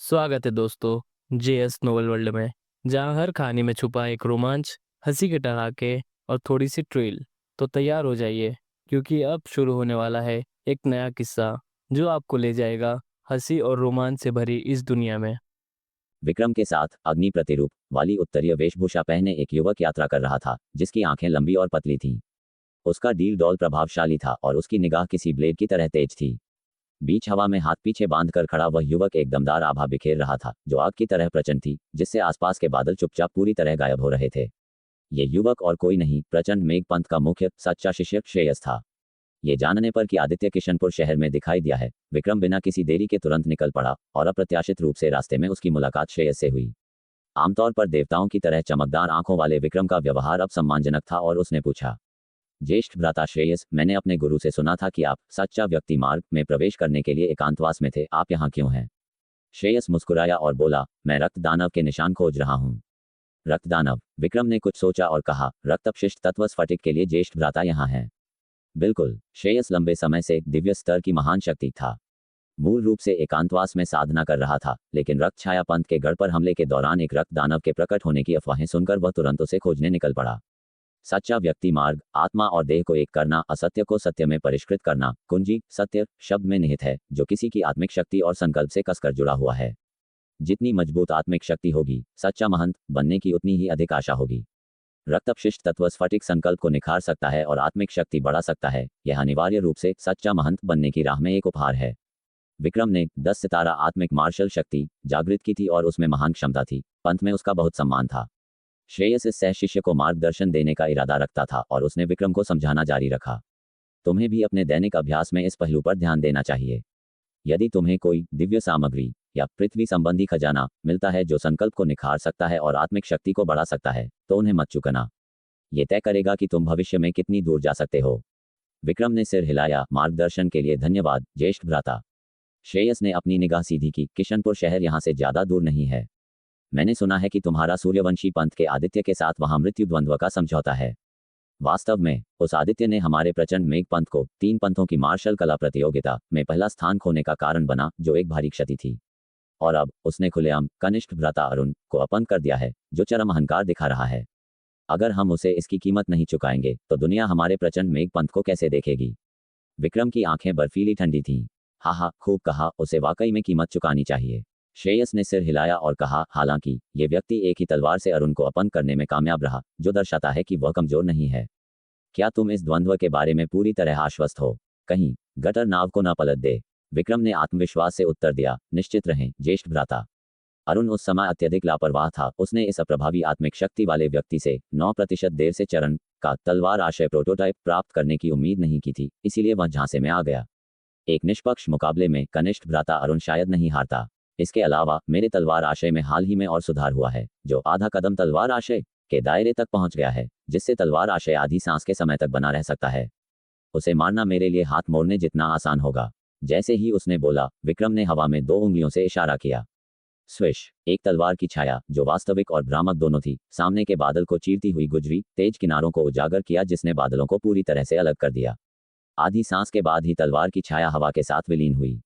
स्वागत है दोस्तों जेएस नोवेल वर्ल्ड में। जहां हर कहानी में छुपा एक रोमांच, हंसी के ठहाके और थोड़ी सी ट्रिल। तो तैयार हो जाइए, क्योंकि अब शुरू होने वाला है एक नया किस्सा जो आपको ले जाएगा हंसी और रोमांच से भरी इस दुनिया में। विक्रम के साथ अग्नि प्रतिरूप वाली उत्तरीय वेशभूषा पहने एक युवक यात्रा कर रहा था, जिसकी आंखें लंबी और पतली थीं। उसका डील डॉल प्रभावशाली था और उसकी निगाह किसी ब्लेड की तरह तेज थी। बीच हवा में हाथ पीछे बांधकर खड़ा वह युवक एक दमदार आभा बिखेर रहा था, जो आग की तरह प्रचंड थी, जिससे आसपास के बादल चुपचाप पूरी तरह गायब हो रहे थे। ये युवक और कोई नहीं, प्रचंड मेघपंथ का मुख्य सच्चा शिष्य श्रेयस था। ये जानने पर कि आदित्य किशनपुर शहर में दिखाई दिया है, विक्रम बिना किसी देरी के तुरंत निकल पड़ा और अप्रत्याशित रूप से रास्ते में उसकी मुलाकात श्रेयस से हुई। आमतौर पर देवताओं की तरह चमकदार आंखों वाले विक्रम का व्यवहार अब सम्मानजनक था और उसने पूछा, ज्येष्ठ भ्राता श्रेयस, मैंने अपने गुरु से सुना था कि आप सच्चा व्यक्ति मार्ग में प्रवेश करने के लिए एकांतवास में थे, आप यहाँ क्यों हैं? श्रेयस मुस्कुराया और बोला, मैं रक्त दानव के निशान खोज रहा हूँ। रक्त दानव? विक्रम ने कुछ सोचा और कहा, रक्त अपशिष्ट तत्व स्फटिक के लिए ज्येष्ठ भ्राता यहाँ है। बिल्कुल। श्रेयस लंबे समय से दिव्य स्तर की महान शक्ति था। मूल रूप से एकांतवास में साधना कर रहा था, लेकिन रक्त छाया पंथ के गढ़ पर हमले के दौरान एक रक्त दानव के प्रकट होने की अफवाहें सुनकर वह तुरंत उसे खोजने निकल पड़ा। सच्चा व्यक्ति मार्ग आत्मा और देह को एक करना, असत्य को सत्य में परिष्कृत करना। कुंजी सत्य शब्द में निहित है, जो किसी की आत्मिक शक्ति और संकल्प से कसकर जुड़ा हुआ है। जितनी मजबूत आत्मिक शक्ति होगी, सच्चा महंत बनने की उतनी ही अधिक आशा होगी। रक्त अपशिष्ट तत्व स्फटिक संकल्प को निखार सकता है और आत्मिक शक्ति बढ़ा सकता है। यह अनिवार्य रूप से सच्चा महंत बनने की राह में एक उपहार है। विक्रम ने 10 सितारा आत्मिक मार्शल शक्ति जागृत की थी और उसमें महान क्षमता थी। पंथ में उसका बहुत सम्मान था। श्रेयस इस सह शिष्य को मार्गदर्शन देने का इरादा रखता था और उसने विक्रम को समझाना जारी रखा, तुम्हें भी अपने दैनिक अभ्यास में इस पहलू पर ध्यान देना चाहिए। यदि तुम्हें कोई दिव्य सामग्री या पृथ्वी संबंधी खजाना मिलता है जो संकल्प को निखार सकता है और आत्मिक शक्ति को बढ़ा सकता है, तो उन्हें मत चुकाना। ये तय करेगा कि तुम भविष्य में कितनी दूर जा सकते हो। विक्रम ने सिर हिलाया, मार्गदर्शन के लिए धन्यवाद ज्येष्ठ भ्राता। श्रेयस ने अपनी निगाह सीधी की, किशनपुर शहर यहाँ से ज्यादा दूर नहीं है। मैंने सुना है कि तुम्हारा सूर्यवंशी पंथ के आदित्य के साथ वहां मृत्यु द्वंद्व का समझौता है। वास्तव में उस आदित्य ने हमारे प्रचंड मेघ पंथ को 3 पंथों की मार्शल कला प्रतियोगिता में पहला स्थान खोने का कारण बना, जो एक भारी क्षति थी। और अब उसने खुलेआम कनिष्ठ भ्राता अरुण को अपंग कर दिया है, जो चरम अहंकार दिखा रहा है। अगर हम उसे इसकी कीमत नहीं चुकाएंगे, तो दुनिया हमारे प्रचंड मेघ पंथ को कैसे देखेगी? विक्रम की आंखें बर्फीली ठंडी थीं। हा, खूब कहा, उसे वाकई में कीमत चुकानी चाहिए। श्रेयस ने सिर हिलाया और कहा, हालांकि ये व्यक्ति एक ही तलवार से अरुण को अपंग करने में कामयाब रहा, जो दर्शाता है कि वह कमजोर नहीं है। क्या तुम इस द्वंद्व के बारे में पूरी तरह आश्वस्त हो? कहीं गटर नाव को न पलट दे। विक्रम ने आत्मविश्वास से उत्तर दिया, निश्चित रहें ज्येष्ठ भ्राता। अरुण उस समय अत्यधिक लापरवाह था। उसने इस अप्रभावी आत्मिक शक्ति वाले व्यक्ति से 9% देर से चरण का तलवार आशय प्रोटोटाइप प्राप्त करने की उम्मीद नहीं की थी, इसीलिए वह झांसे में आ गया। एक निष्पक्ष मुकाबले में कनिष्ठ भ्राता अरुण शायद नहीं हारता। इसके अलावा मेरे तलवार आशय में हाल ही में और सुधार हुआ है, जो आधा कदम तलवार आशय के दायरे तक पहुंच गया है, जिससे तलवार आशय आधी सांस के समय तक बना रह सकता है। उसे मारना मेरे लिए हाथ मोड़ने जितना आसान होगा। जैसे ही उसने बोला, विक्रम ने हवा में 2 उंगलियों से इशारा किया। स्विश! एक तलवार की छाया, जो वास्तविक और भ्रामक दोनों थी, सामने के बादल को चीरती हुई गुजरी, तेज किनारों को उजागर किया, जिसने बादलों को पूरी तरह से अलग कर दिया। आधी सांस के बाद ही तलवार की छाया हवा के साथ विलीन हुई।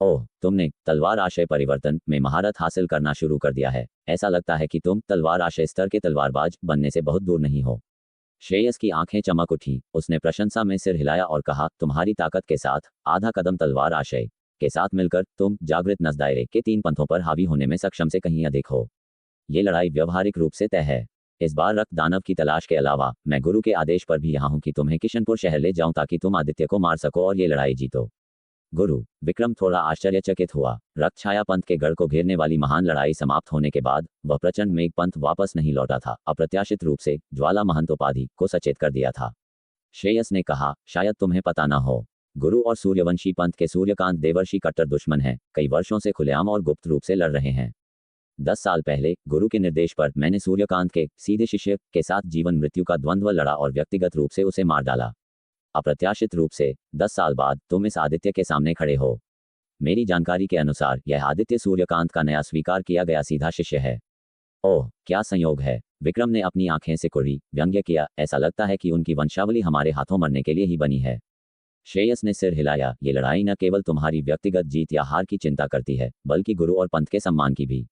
ओह, तुमने तलवार आशय परिवर्तन में महारत हासिल करना शुरू कर दिया है। ऐसा लगता है कि तुम तलवार आशय स्तर के तलवारबाज बनने से बहुत दूर नहीं हो। श्रेयस की आंखें चमक उठी। उसने प्रशंसा में सिर हिलाया और कहा, तुम्हारी ताकत के साथ आधा कदम तलवार आशय के साथ मिलकर तुम जागृत नस दायरे के 3 पंथों पर हावी होने में सक्षम से कहीं अधिक हो। ये लड़ाई व्यवहारिक रूप से तय है। इस बार रक्त दानव की तलाश के अलावा मैं गुरु के आदेश पर भी यहाँ हूँ कि तुम्हें किशनपुर शहर ले जाऊं, ताकि तुम आदित्य को मार सको और ये लड़ाई जीतो। गुरु? विक्रम थोड़ा आश्चर्यचकित हुआ। रक्त छाया पंथ के गढ़ को घेरने वाली महान लड़ाई समाप्त होने के बाद वह प्रचंड मेघ पंथ वापस नहीं लौटा था। अप्रत्याशित रूप से ज्वाला महंत उपाधि को सचेत कर दिया था। श्रेयस ने कहा, शायद तुम्हें पता न हो, गुरु और सूर्यवंशी पंथ के सूर्यकांत देवर्षि कट्टर दुश्मन हैं। कई वर्षों से खुलेआम और गुप्त रूप से लड़ रहे हैं। 10 साल पहले गुरु के निर्देश पर मैंने सूर्यकांत के सीधे शिष्य के साथ जीवन मृत्यु का द्वंद्व लड़ा और व्यक्तिगत रूप से उसे मार डाला। अप्रत्याशित रूप से 10 साल बाद तुम इस आदित्य के सामने खड़े हो। मेरी जानकारी के अनुसार यह आदित्य सूर्यकांत का नया स्वीकार किया गया सीधा शिष्य है। ओह, क्या संयोग है! विक्रम ने अपनी आंखें सिकुड़ी, व्यंग्य किया, ऐसा लगता है कि उनकी वंशावली हमारे हाथों मरने के लिए ही बनी है। श्रेयस ने सिर हिलाया। ये लड़ाई न केवल तुम्हारी व्यक्तिगत जीत या हार की चिंता करती है, बल्कि गुरु और पंथ के सम्मान की भी।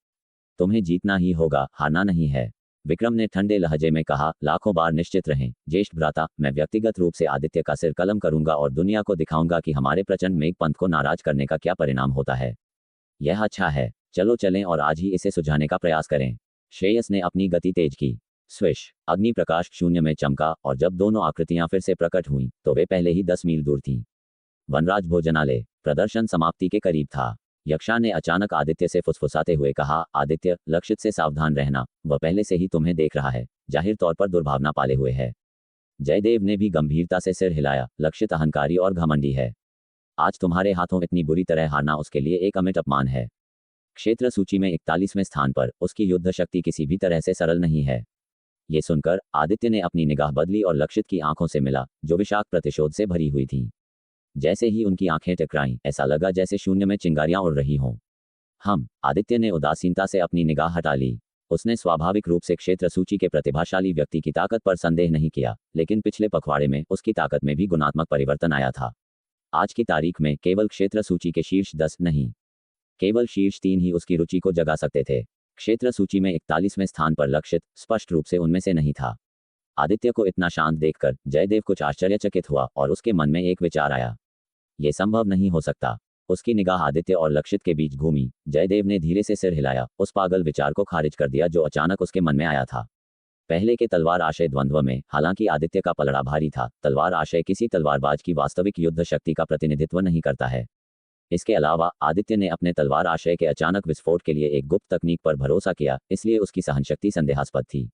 तुम्हें जीतना ही होगा, हारना नहीं है। विक्रम ने ठंडे लहजे में कहा। लाखों बार निश्चित रहें ज्येष्ठ भ्राता, मैं व्यक्तिगत रूप से आदित्य का सिर कलम करूंगा और दुनिया को दिखाऊंगा कि हमारे प्रचंड मेघ पंथ को नाराज करने का क्या परिणाम होता है। यह अच्छा है, चलो चलें और आज ही इसे सुझाने का प्रयास करें। श्रेयस ने अपनी गति तेज की। स्विश, अग्नि प्रकाश शून्य में चमका और जब दोनों आकृतियां फिर से प्रकट हुईं, तो वे पहले ही 10 मील दूर थीं। वनराज भोजनालय प्रदर्शन समाप्ति के करीब था। यक्षा ने अचानक आदित्य से फुसफुसाते हुए कहा, आदित्य, लक्षित से सावधान रहना, वह पहले से ही तुम्हें देख रहा है, जाहिर तौर पर दुर्भावना पाले हुए है। जयदेव ने भी गंभीरता से सिर हिलाया। लक्षित अहंकारी और घमंडी है। आज तुम्हारे हाथों इतनी बुरी तरह हारना उसके लिए एक अमिट अपमान है। क्षेत्र सूची में 41वें स्थान पर उसकी युद्ध शक्ति किसी भी तरह से सरल नहीं है। ये सुनकर आदित्य ने अपनी निगाह बदली और लक्षित की आंखों से मिला, जो विषाक्त प्रतिशोध से भरी हुई थीं। जैसे ही उनकी आंखें टकराईं, ऐसा लगा जैसे शून्य में चिंगारियां उड़ रही हों। आदित्य ने उदासीनता से अपनी निगाह हटा ली। उसने स्वाभाविक रूप से क्षेत्र सूची के प्रतिभाशाली व्यक्ति की ताकत पर संदेह नहीं किया, लेकिन पिछले पखवाड़े में उसकी ताकत में भी गुणात्मक परिवर्तन आया था। आज की तारीख में केवल क्षेत्र सूची के शीर्ष 10 नहीं, केवल शीर्ष 3 ही उसकी रुचि को जगा सकते थे। क्षेत्र सूची में 41वें स्थान पर लक्षित स्पष्ट रूप से उनमें से नहीं था। आदित्य को इतना शांत देखकर जयदेव कुछ आश्चर्यचकित हुआ और उसके मन में एक विचार आया। ये संभव नहीं हो सकता। उसकी निगाह आदित्य और लक्षित के बीच घूमी। जयदेव ने धीरे से सिर हिलाया, उस पागल विचार को खारिज कर दिया जो अचानक उसके मन में आया था। पहले के तलवार आशय द्वंद्व में हालांकि आदित्य का पलड़ा भारी था, तलवार आशय किसी तलवारबाज की वास्तविक युद्ध शक्ति का प्रतिनिधित्व नहीं करता है। इसके अलावा आदित्य ने अपने तलवार आशय के अचानक विस्फोट के लिए एक गुप्त तकनीक पर भरोसा किया, इसलिए उसकी सहनशक्ति संदेहास्पद थी।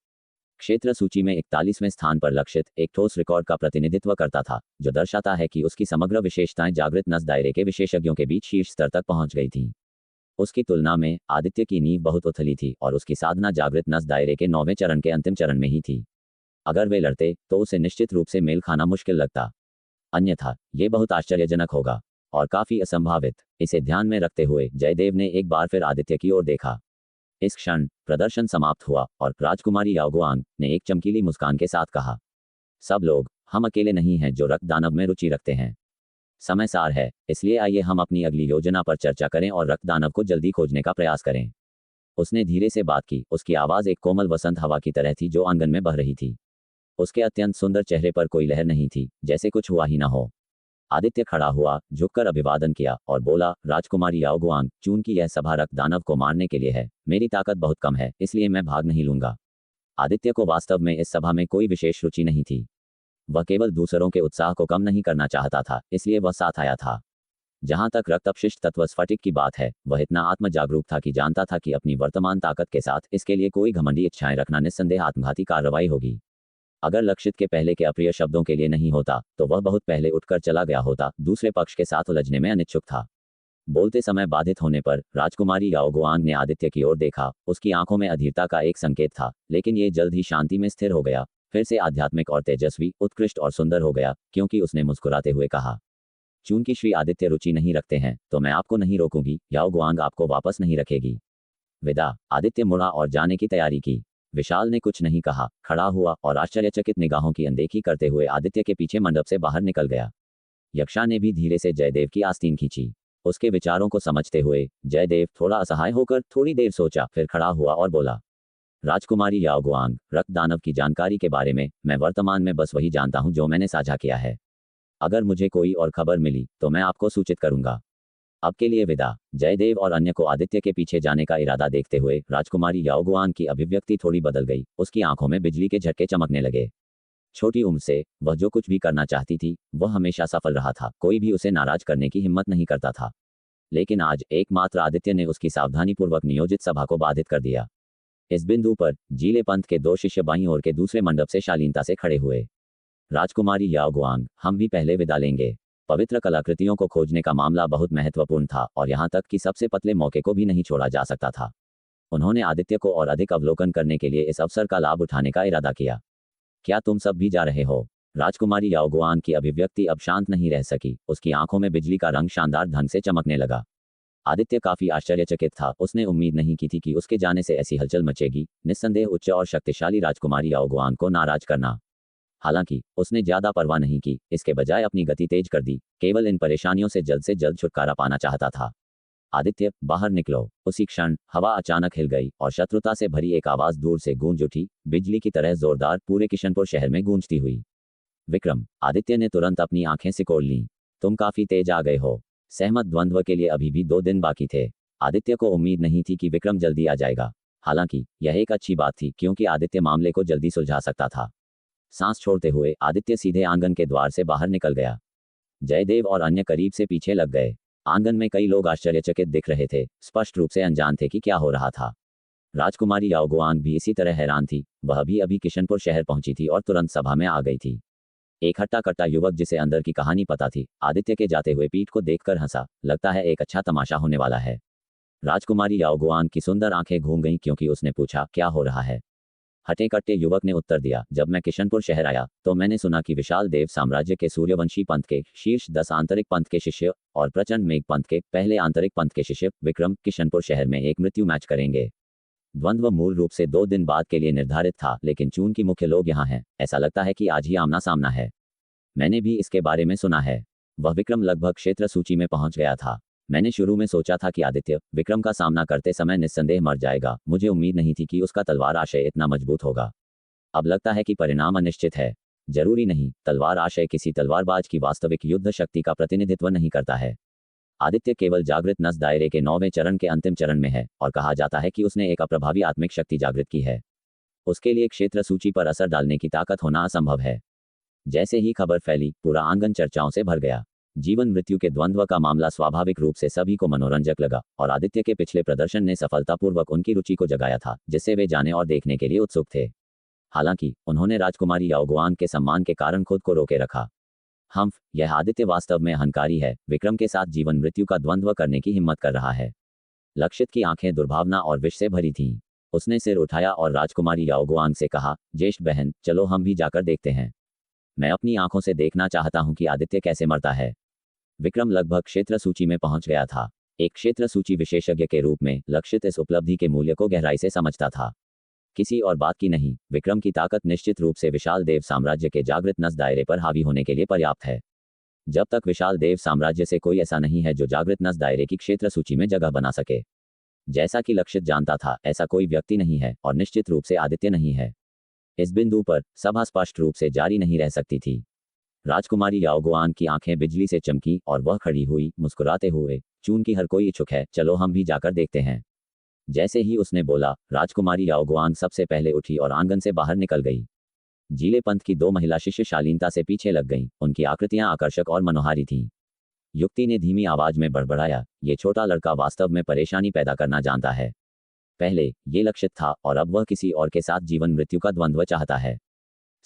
क्षेत्र सूची में 41वें स्थान पर लक्षित एक ठोस रिकॉर्ड का प्रतिनिधित्व करता था, जो दर्शाता है कि उसकी समग्र विशेषताएं जागृत नस दायरे के विशेषज्ञों के बीच शीर्ष स्तर तक पहुंच गई थीं। उसकी तुलना में आदित्य की नींव बहुत उथली थी और उसकी साधना जागृत नस दायरे के 9वें चरण के अंतिम चरण में ही थी। अगर वे लड़ते तो उसे निश्चित रूप से मेल खाना मुश्किल लगता, अन्यथा ये बहुत आश्चर्यजनक होगा और काफी असंभावित। इसे ध्यान में रखते हुए जयदेव ने एक बार फिर आदित्य की ओर देखा। इस क्षण प्रदर्शन समाप्त हुआ और राजकुमारी याओगुआंग ने एक चमकीली मुस्कान के साथ कहा, सब लोग, हम अकेले नहीं हैं जो रक्त दानव में रुचि रखते हैं। समय सार है, इसलिए आइए हम अपनी अगली योजना पर चर्चा करें और रक्त दानव को जल्दी खोजने का प्रयास करें। उसने धीरे से बात की। उसकी आवाज एक कोमल वसंत हवा की तरह थी जो आंगन में बह रही थी। उसके अत्यंत सुंदर चेहरे पर कोई लहर नहीं थी, जैसे कुछ हुआ ही ना हो। आदित्य खड़ा हुआ, झुककर अभिवादन किया और बोला, राजकुमारी याओगुआंग, चूंकि यह सभा रक्त दानव को मारने के लिए है, मेरी ताकत बहुत कम है, इसलिए मैं भाग नहीं लूंगा। आदित्य को वास्तव में इस सभा में कोई विशेष रुचि नहीं थी। वह केवल दूसरों के उत्साह को कम नहीं करना चाहता था, इसलिए वह साथ आया था। जहां तक रक्त अपशिष्ट तत्व स्फटिक की बात है, वह इतना आत्म जागरूक था कि जानता था कि अपनी वर्तमान ताकत के साथ इसके लिए कोई घमंडी इच्छाएं रखना निस्संदेह आत्मघाती कार्रवाई होगी। अगर लक्षित के पहले के अप्रिय शब्दों के लिए नहीं होता, तो वह बहुत पहले उठकर चला गया होता। दूसरे पक्ष के साथ उलझने में अनिच्छुक था। बोलते समय बाधित होने पर राजकुमारी याओगुआंग ने आदित्य की ओर देखा। उसकी आंखों में अधीरता का एक संकेत था, लेकिन ये जल्द ही शांति में स्थिर हो गया, फिर से आध्यात्मिक और तेजस्वी, उत्कृष्ट और सुंदर हो गया, क्योंकि उसने मुस्कुराते हुए कहा, चूंकि श्री आदित्य रुचि नहीं रखते हैं, तो मैं आपको नहीं रोकूंगी। याओगुआंग आपको वापस नहीं रखेगी। विदा। आदित्य मुड़ा और जाने की तैयारी की। विशाल ने कुछ नहीं कहा, खड़ा हुआ और आश्चर्यचकित निगाहों की अनदेखी करते हुए आदित्य के पीछे मंडप से बाहर निकल गया। यक्षा ने भी धीरे से जयदेव की आस्तीन खींची। उसके विचारों को समझते हुए जयदेव थोड़ा असहाय होकर थोड़ी देर सोचा, फिर खड़ा हुआ और बोला, राजकुमारी याओगुआंग, रक्त दानव की जानकारी के बारे में मैं वर्तमान में बस वही जानता हूं जो मैंने साझा किया है। अगर मुझे कोई और खबर मिली तो मैं आपको सूचित करूंगा। अब के लिए विदा। जयदेव और अन्य को आदित्य के पीछे जाने का इरादा देखते हुए राजकुमारी याओगुआंग की अभिव्यक्ति थोड़ी बदल गई। उसकी आंखों में बिजली के झटके चमकने लगे। छोटी उम्र से वह जो कुछ भी करना चाहती थी, वह हमेशा सफल रहा था। कोई भी उसे नाराज करने की हिम्मत नहीं करता था। लेकिन आज एकमात्र आदित्य ने उसकी सावधानीपूर्वक नियोजित सभा को बाधित कर दिया। इस बिंदु पर जीले पंथ के 2 शिष्य बाईं ओर के दूसरे मंडप से शालीनता से खड़े हुए। राजकुमारी याओगुआंग, हम भी पहले विदा लेंगे। पवित्र कलाकृतियों को खोजने का मामला बहुत महत्वपूर्ण था और यहाँ तक कि सबसे पतले मौके को भी नहीं छोड़ा जा सकता था। उन्होंने आदित्य को और अधिक अवलोकन करने के लिए इस अवसर का लाभ उठाने का इरादा किया। क्या तुम सब भी जा रहे हो? राजकुमारी याओगुआंग की अभिव्यक्ति अब शांत नहीं रह सकी। उसकी आंखों में बिजली का रंग शानदार ढंग से चमकने लगा। आदित्य काफी आश्चर्यचकित था। उसने उम्मीद नहीं की थी कि उसके जाने से ऐसी हलचल मचेगी। निस्संदेह उच्च और शक्तिशाली राजकुमारी याओगुआंग को नाराज करना हालांकि उसने ज्यादा परवाह नहीं की, इसके बजाय अपनी गति तेज कर दी, केवल इन परेशानियों से जल्द छुटकारा पाना चाहता था। आदित्य, बाहर निकलो। उसी क्षण हवा अचानक हिल गई और शत्रुता से भरी एक आवाज दूर से गूंज उठी, बिजली की तरह जोरदार, पूरे किशनपुर शहर में गूंजती हुई। विक्रम। आदित्य ने तुरंत अपनी आंखें सिकोड़ लीं। तुम काफी तेज आ गए हो। सहमत द्वंद्व के लिए अभी भी 2 दिन बाकी थे। आदित्य को उम्मीद नहीं थी कि विक्रम जल्दी आ जाएगा। हालांकि यह एक अच्छी बात थी, क्योंकि आदित्य मामले को जल्दी सुलझा सकता था। सांस छोड़ते हुए आदित्य सीधे आंगन के द्वार से बाहर निकल गया। जयदेव और अन्य करीब से पीछे लग गए। आंगन में कई लोग आश्चर्यचकित दिख रहे थे, स्पष्ट रूप से अनजान थे कि क्या हो रहा था। राजकुमारी याओगुआंग भी इसी तरह हैरान थी। वह भी अभी किशनपुर शहर पहुंची थी और तुरंत सभा में आ गई थी। एक हट्टा कट्टा युवक, जिसे अंदर की कहानी पता थी, आदित्य के जाते हुए पीठ को देखकर हंसा। लगता है एक अच्छा तमाशा होने वाला है। राजकुमारी याओगुआंग की सुंदर आंखें घूम गईं, क्योंकि उसने पूछा, क्या हो रहा है? हटे कट्टे युवक ने उत्तर दिया, जब मैं किशनपुर शहर आया तो मैंने सुना कि विशाल देव साम्राज्य के सूर्यवंशी पंथ के शीर्ष 10 आंतरिक पंथ के शिष्य और प्रचंड मेघ पंथ के पहले आंतरिक पंथ के शिष्य विक्रम किशनपुर शहर में एक मृत्यु मैच करेंगे। द्वंद्व मूल रूप से 2 दिन बाद के लिए निर्धारित था, लेकिन चूंकि मुख्य लोग यहाँ हैं, ऐसा लगता है कि आज ही आमना सामना है। मैंने भी इसके बारे में सुना है। वह विक्रम लगभग क्षेत्र सूची में पहुंच गया था। मैंने शुरू में सोचा था कि आदित्य विक्रम का सामना करते समय निस्संदेह मर जाएगा। मुझे उम्मीद नहीं थी कि उसका तलवार आशय इतना मजबूत होगा। अब लगता है कि परिणाम अनिश्चित है। जरूरी नहीं, तलवार आशय किसी तलवारबाज की वास्तविक युद्ध शक्ति का प्रतिनिधित्व नहीं करता है। आदित्य केवल जागृत नस दायरे के 9वें चरण के अंतिम चरण में है, और कहा जाता है कि उसने एक अप्रभावी आत्मिक शक्ति जागृत की है। उसके लिए क्षेत्र सूची पर असर डालने की ताकत होना असंभव है। जैसे ही खबर फैली, पूरा आंगन चर्चाओं से भर गया। जीवन मृत्यु के द्वंद्व का मामला स्वाभाविक रूप से सभी को मनोरंजक लगा, और आदित्य के पिछले प्रदर्शन ने सफलतापूर्वक उनकी रुचि को जगाया था, जिससे वे जाने और देखने के लिए उत्सुक थे। हालांकि उन्होंने राजकुमारी याओगुआंग के सम्मान के कारण खुद को रोके रखा। यह आदित्य वास्तव में अहंकारी है। विक्रम के साथ जीवन मृत्यु का द्वंद्व करने की हिम्मत कर रहा है। लक्षित की आंखें दुर्भावना और विष से भरी थीं। उसने सिर उठाया और राजकुमारी याओगुआंग से कहा, ज्येष्ठ बहन, चलो हम भी जाकर देखते हैं। मैं अपनी आंखों से देखना चाहता हूं कि आदित्य कैसे मरता है। विक्रम लगभग क्षेत्र सूची में पहुंच गया था। एक क्षेत्र सूची विशेषज्ञ के रूप में लक्षित इस उपलब्धि के मूल्य को गहराई से समझता था। किसी और बात की नहीं, विक्रम की ताकत निश्चित रूप से विशाल देव साम्राज्य के जागृत नस दायरे पर हावी होने के लिए पर्याप्त है। जब तक विशाल देव साम्राज्य से कोई ऐसा नहीं है जो जागृत नस दायरे की क्षेत्र सूची में जगह बना सके। जैसा कि लक्षित जानता था, ऐसा कोई व्यक्ति नहीं है, और निश्चित रूप से आदित्य नहीं है। इस बिंदु पर सभा स्पष्ट रूप से जारी नहीं रह सकती थी। राजकुमारी याओगुआंग की आंखें बिजली से चमकी और वह खड़ी हुई, मुस्कुराते हुए, चूंकि हर कोई इच्छुक है, चलो हम भी जाकर देखते हैं। जैसे ही उसने बोला, राजकुमारी याओगुआंग सबसे पहले उठी और आंगन से बाहर निकल गई। जीले पंथ की 2 महिला शिष्य शालीनता से पीछे लग गईं। उनकी आकृतियां आकर्षक और मनोहारी थीं। युक्ति ने धीमी आवाज में बड़बड़ाया, ये छोटा लड़का वास्तव में परेशानी पैदा करना जानता है। पहले ये लक्षित था, और अब वह किसी और के साथ जीवन मृत्यु का द्वंद्व चाहता है।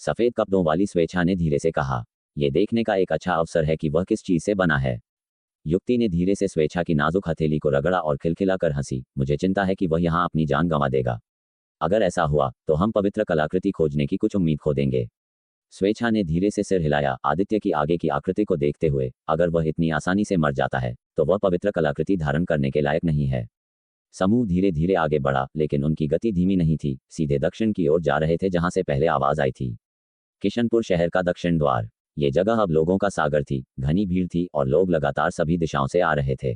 सफेद कपड़ों वाली स्वेच्छा ने धीरे से कहा, यह देखने का एक अच्छा अवसर है कि वह किस चीज से बना है। युक्ति ने धीरे से स्वेच्छा की नाजुक हथेली को रगड़ा और खिलखिलाकर हंसी। मुझे चिंता है कि वह यहाँ अपनी जान गंवा देगा। अगर ऐसा हुआ तो हम पवित्र कलाकृति खोजने की कुछ उम्मीद खो देंगे। स्वेच्छा ने धीरे से सिर हिलाया, आदित्य की आगे की आकृति को देखते हुए। अगर वह इतनी आसानी से मर जाता है तो वह पवित्र कलाकृति धारण करने के लायक नहीं है। समूह धीरे धीरे आगे बढ़ा, लेकिन उनकी गति धीमी नहीं थी। सीधे दक्षिण की ओर जा रहे थे, जहां से पहले आवाज आई थी। किशनपुर शहर का दक्षिण द्वार। ये जगह अब लोगों का सागर थी। घनी भीड़ थी और लोग लगातार सभी दिशाओं से आ रहे थे।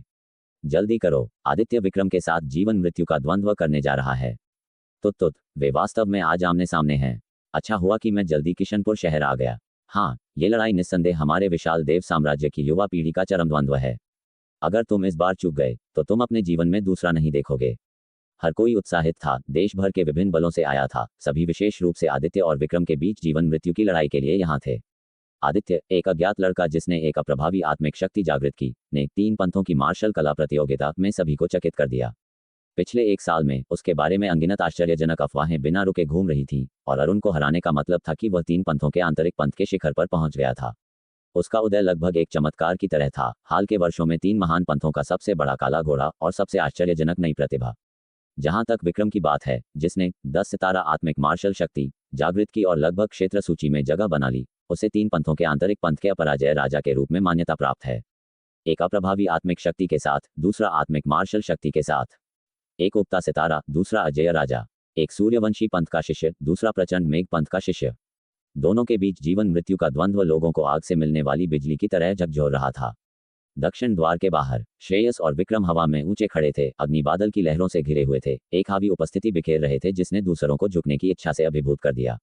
जल्दी करो, आदित्य विक्रम के साथ जीवन मृत्यु का द्वंद्व करने जा रहा है। तुत वे वास्तव में आज आमने सामने हैं। अच्छा हुआ कि मैं जल्दी किशनपुर शहर आ गया। हाँ, ये लड़ाई निस्संदेह हमारे विशाल देव साम्राज्य की युवा पीढ़ी का चरम द्वंद्व है। अगर तुम इस बार चूक गए तो तुम अपने जीवन में दूसरा नहीं देखोगे। हर कोई उत्साहित था। देश भर के विभिन्न बलों से आया था। सभी विशेष रूप से आदित्य और विक्रम के बीच जीवन मृत्यु की लड़ाई के लिए यहाँ थे। आदित्य, एक अज्ञात लड़का जिसने एक अप्रभावी आत्मिक शक्ति जागृत की, ने 3 पंथों की मार्शल कला प्रतियोगिता में सभी को चकित कर दिया। पिछले 1 साल में उसके बारे में अनगिनत आश्चर्यजनक अफवाहें बिना रुके घूम रही थीं, और अरुण को हराने का मतलब था कि वह 3 पंथों के आंतरिक पंथ के शिखर पर पहुंच गया था। उसका उदय लगभग एक चमत्कार की तरह था। हाल के वर्षों में 3 महान पंथों का सबसे बड़ा काला घोड़ा और सबसे आश्चर्यजनक नई प्रतिभा। जहां तक विक्रम की बात है, जिसने 10 सितारा आत्मिक मार्शल शक्ति जागृत की और लगभग क्षेत्र सूची में जगह बना ली, उसे 3 पंथों के आंतरिक पंथ के अपराजय राजा के रूप में मान्यता प्राप्त है। एक अप्रभावी आत्मिक शक्ति के साथ, दूसरा आत्मिक मार्शल शक्ति के साथ। एक उगता सितारा, दूसरा अजय राजा। एक सूर्यवंशी पंथ का शिष्य, दूसरा प्रचंड मेघ पंथ का शिष्य। दोनों के बीच जीवन मृत्यु का द्वंद्व लोगों को आग से मिलने वाली बिजली की तरह झकझोर रहा था। दक्षिण द्वार के बाहर श्रेयस और विक्रम हवा में ऊंचे खड़े थे, अग्नि बादल की लहरों से घिरे हुए थे, एक हावी उपस्थिति बिखेर रहे थे जिसने दूसरों को झुकने की इच्छा से अभिभूत कर दिया।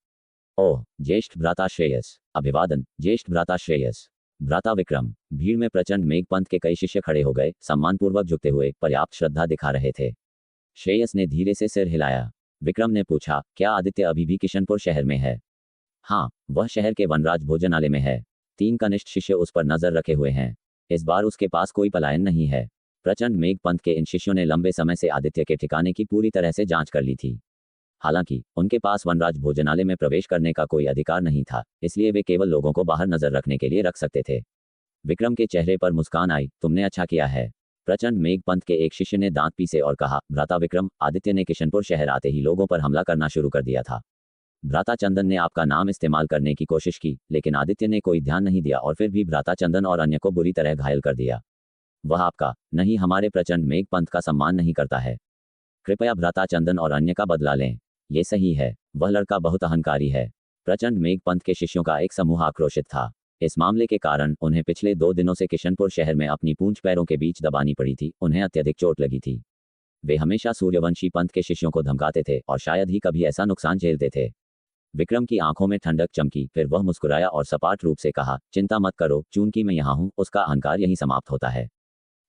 ओह ज्येष्ठ भ्राता श्रेयस, अभिवादन ज्येष्ठ भ्राता श्रेयस। भ्राता विक्रम। भीड़ में प्रचंड मेघपंथ के कई शिष्य खड़े हो गए, सम्मानपूर्वक झुकते हुए पर्याप्त श्रद्धा दिखा रहे थे। श्रेयस ने धीरे से सिर हिलाया। विक्रम ने पूछा, क्या आदित्य अभी भी किशनपुर शहर में है? हाँ, वह शहर के वनराज भोजनालय में है। 3 कनिष्ठ शिष्य उस पर नजर रखे हुए हैं। इस बार उसके पास कोई पलायन नहीं है। प्रचंड मेघपंथ के इन शिष्यों ने लंबे समय से आदित्य के ठिकाने की पूरी तरह से जांच कर ली थी। हालांकि उनके पास वनराज भोजनालय में प्रवेश करने का कोई अधिकार नहीं था, इसलिए वे केवल लोगों को बाहर नजर रखने के लिए रख सकते थे। विक्रम के चेहरे पर मुस्कान आई। तुमने अच्छा किया है। प्रचंड मेघपंथ के एक शिष्य ने दांत पीसे और कहा, भ्राता विक्रम, आदित्य ने किशनपुर शहर आते ही लोगों पर हमला करना शुरू कर दिया था। भ्राता चंदन ने आपका नाम इस्तेमाल करने की कोशिश की, लेकिन आदित्य ने कोई ध्यान नहीं दिया और फिर भी भ्राता चंदन और अन्य को बुरी तरह घायल कर दिया। वह आपका नहीं, हमारे प्रचंड मेघपंथ का सम्मान नहीं करता है। कृपया भ्राता चंदन और अन्य का बदला लें। ये सही है, वह लड़का बहुत अहंकारी है। प्रचंड मेघपंथ के शिष्यों का एक समूह आक्रोशित था। इस मामले के कारण उन्हें पिछले 2 दिनों से किशनपुर शहर में अपनी पूंछ पैरों के बीच दबानी पड़ी थी। उन्हें अत्यधिक चोट लगी थी। वे हमेशा सूर्यवंशी पंथ के शिष्यों को धमकाते थे और शायद ही कभी ऐसा नुकसान झेलते थे। विक्रम की आंखों में ठंडक चमकी, फिर वह मुस्कुराया और सपाट रूप से कहा, चिंता मत करो, चूंकि मैं यहाँ हूँ, उसका अहंकार यहीं समाप्त होता है।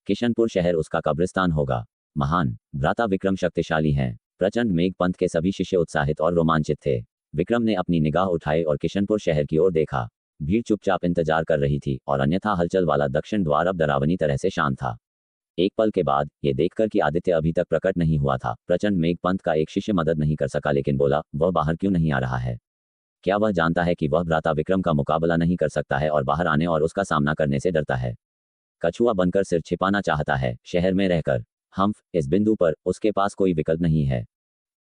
किशनपुर शहर उसका कब्रिस्तान होगा। महान भ्राता विक्रम शक्तिशाली हैं। प्रचंड मेघपंथ के सभी शिष्य उत्साहित और रोमांचित थे। विक्रम ने अपनी निगाह उठाई और किशनपुर शहर की ओर देखा। भीड़ चुपचाप इंतजार कर रही थी और अन्यथा हलचल वाला दक्षिण द्वार अब डरावनी तरह से शांत था। एक पल के बाद ये देखकर कि आदित्य अभी तक प्रकट नहीं हुआ था, प्रचंड मेघपंथ का एक शिष्य मदद नहीं कर सका, लेकिन बोला, वह बाहर क्यों नहीं आ रहा है? क्या वह जानता है कि वह भ्राता विक्रम का मुकाबला नहीं कर सकता है और बाहर आने और उसका सामना करने से डरता है? कछुआ बनकर सिर छिपाना चाहता है, शहर में रहकर। इस बिंदु पर उसके पास कोई विकल्प नहीं है।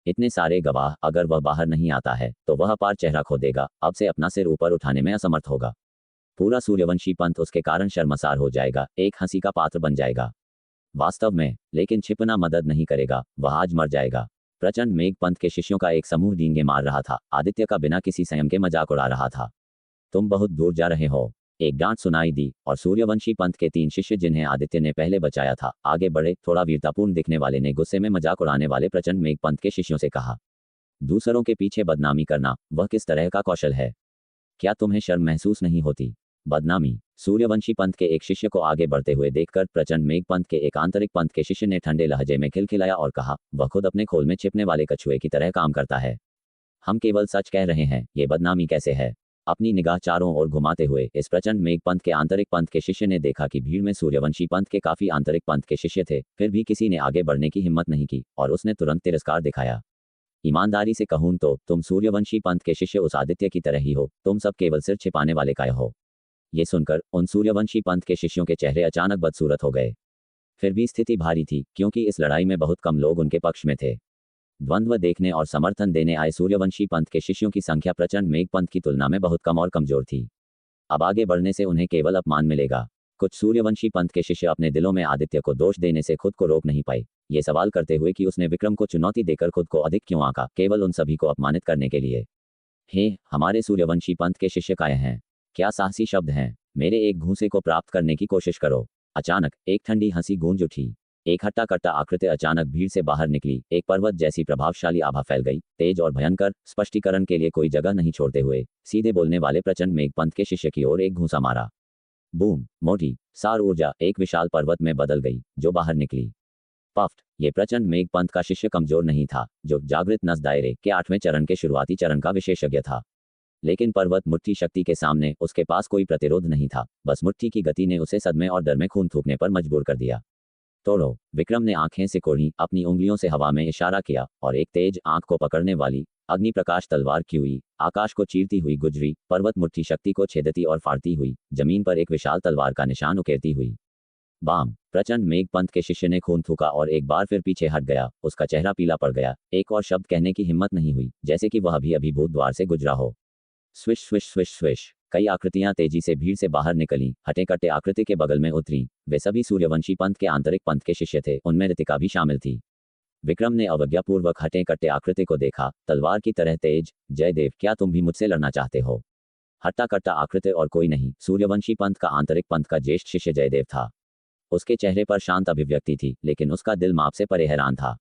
इतने सारे गवाह, अगर वह बाहर नहीं आता है तो वह अपार चेहरा खो देगा, अब से अपना सिर ऊपर उठाने में असमर्थ होगा। पूरा सूर्यवंशी पंथ उसके कारण शर्मसार हो जाएगा, एक हंसी का पात्र बन जाएगा। वास्तव में लेकिन छिपना मदद नहीं करेगा, वह आज मर जाएगा। प्रचंड मेघपंथ के शिष्यों का एक समूह डींगे मार रहा था, आदित्य का बिना किसी संयम के मजाक उड़ा रहा था। तुम बहुत दूर जा रहे हो, एक डांट सुनाई दी और सूर्यवंशी पंथ के 3 शिष्य जिन्हें आदित्य ने पहले बचाया था, आगे बढ़े। थोड़ा वीरतापूर्ण दिखने वाले ने गुस्से में मजाक उड़ाने वाले प्रचंड मेघपंथ के शिष्यों से कहा, दूसरों के पीछे बदनामी करना वह किस तरह का कौशल है? क्या तुम्हें शर्म महसूस नहीं होती? बदनामी। सूर्यवंशी पंथ के एक शिष्य को आगे बढ़ते हुए देखकर प्रचंड मेघपंथ के एक आंतरिक पंथ के शिष्य ने ठंडे लहजे में खिलखिलाया और कहा, वह खुद अपने खोल में छिपने वाले कछुए की तरह काम करता है। हम केवल सच कह रहे हैं, ये बदनामी कैसे है? अपनी निगाह चारों ओर घुमाते हुए इस प्रचंड मेघपंथ के आंतरिक पंथ के शिष्य ने देखा कि भीड़ में सूर्यवंशी पंथ के काफी आंतरिक पंथ के शिष्य थे, फिर भी किसी ने आगे बढ़ने की हिम्मत नहीं की और उसने तुरंत तिरस्कार दिखाया। ईमानदारी से कहूं तो तुम सूर्यवंशी पंथ के शिष्य उस आदित्य की तरह ही हो, तुम सब केवल सिर छिपाने वाले काय हो। ये सुनकर उन सूर्यवंशी पंथ के शिष्यों के चेहरे अचानक बदसूरत हो गए। फिर भी स्थिति भारी थी, क्योंकि इस लड़ाई में बहुत कम लोग उनके पक्ष में थे। द्वंद्व देखने और समर्थन देने आए सूर्यवंशी पंथ के शिष्यों की संख्या प्रचंड मेघपंथ की तुलना में बहुत कम और कमजोर थी। अब आगे बढ़ने से उन्हें केवल अपमान मिलेगा। कुछ सूर्यवंशी पंथ के शिष्य अपने दिलों में आदित्य को दोष देने से खुद को रोक नहीं पाए, ये सवाल करते हुए कि उसने विक्रम को चुनौती देकर खुद को अधिक क्यों आंका, केवल उन सभी को अपमानित करने के लिए। हे, हमारे सूर्यवंशी पंथ के शिष्य काय हैं? क्या साहसी शब्द हैं? मेरे एक घूंसे को प्राप्त करने की कोशिश करो। अचानक एक ठंडी हंसी गूंज उठी। एक हट्टा कट्टा आकृति अचानक भीड़ से बाहर निकली। एक पर्वत जैसी प्रभावशाली आभा फैल गई। तेज और भयंकर, स्पष्टीकरण के लिए कोई जगह नहीं छोड़ते हुए सीधे बोलने वाले प्रचंड मेघपंथ के शिष्य की ओर एक घूंसा मारा। बूम, मोटी सार ऊर्जा एक विशाल पर्वत में बदल गई, जो बाहर निकली। पफ्ट। ये प्रचंड मेघपंथ का शिष्य कमजोर नहीं था, जो जागृत नस दायरे के 8वें चरण के शुरुआती चरण का विशेषज्ञ था। लेकिन पर्वत मुट्ठी शक्ति के सामने उसके पास कोई प्रतिरोध नहीं था, बस मुट्ठी की गति ने उसे सदमे और डर में खून थूकने पर मजबूर कर दिया। तोड़ो। विक्रम ने आंखें सिकोड़ी, अपनी उंगलियों से हवा में इशारा किया और एक तेज आंख को पकड़ने वाली अग्नि प्रकाश तलवार की हुई आकाश को चीरती हुई गुजरी, पर्वत मुट्ठी शक्ति को छेदती और फाड़ती हुई, जमीन पर एक विशाल तलवार का निशान उकेरती हुई। बाम। प्रचंड मेघपंथ के शिष्य ने खून थूका और एक बार फिर पीछे हट गया। उसका चेहरा पीला पड़ गया। एक और शब्द कहने की हिम्मत नहीं हुई, जैसे कि वह अभी अभी भूत द्वार से गुजरा हो। Swish swish swish swish. कई आकृतियां तेजी से भीड़ से बाहर निकली, हटे कट्टे आकृति के बगल में उतरी। वे सभी सूर्यवंशी पंथ के आंतरिक पंथ के शिष्य थे, उनमें ऋतिका भी शामिल थी। विक्रम ने अवज्ञापूर्वक हटे कट्टे आकृति को देखा, तलवार की तरह तेज। जयदेव, क्या तुम भी मुझसे लड़ना चाहते हो? हट्टा कट्टा आकृति और कोई नहीं, सूर्यवंशी पंथ का आंतरिक पंथ का ज्येष्ठ शिष्य जयदेव था। उसके चेहरे पर शांत अभिव्यक्ति थी, लेकिन उसका दिल माप से परे हैरान था।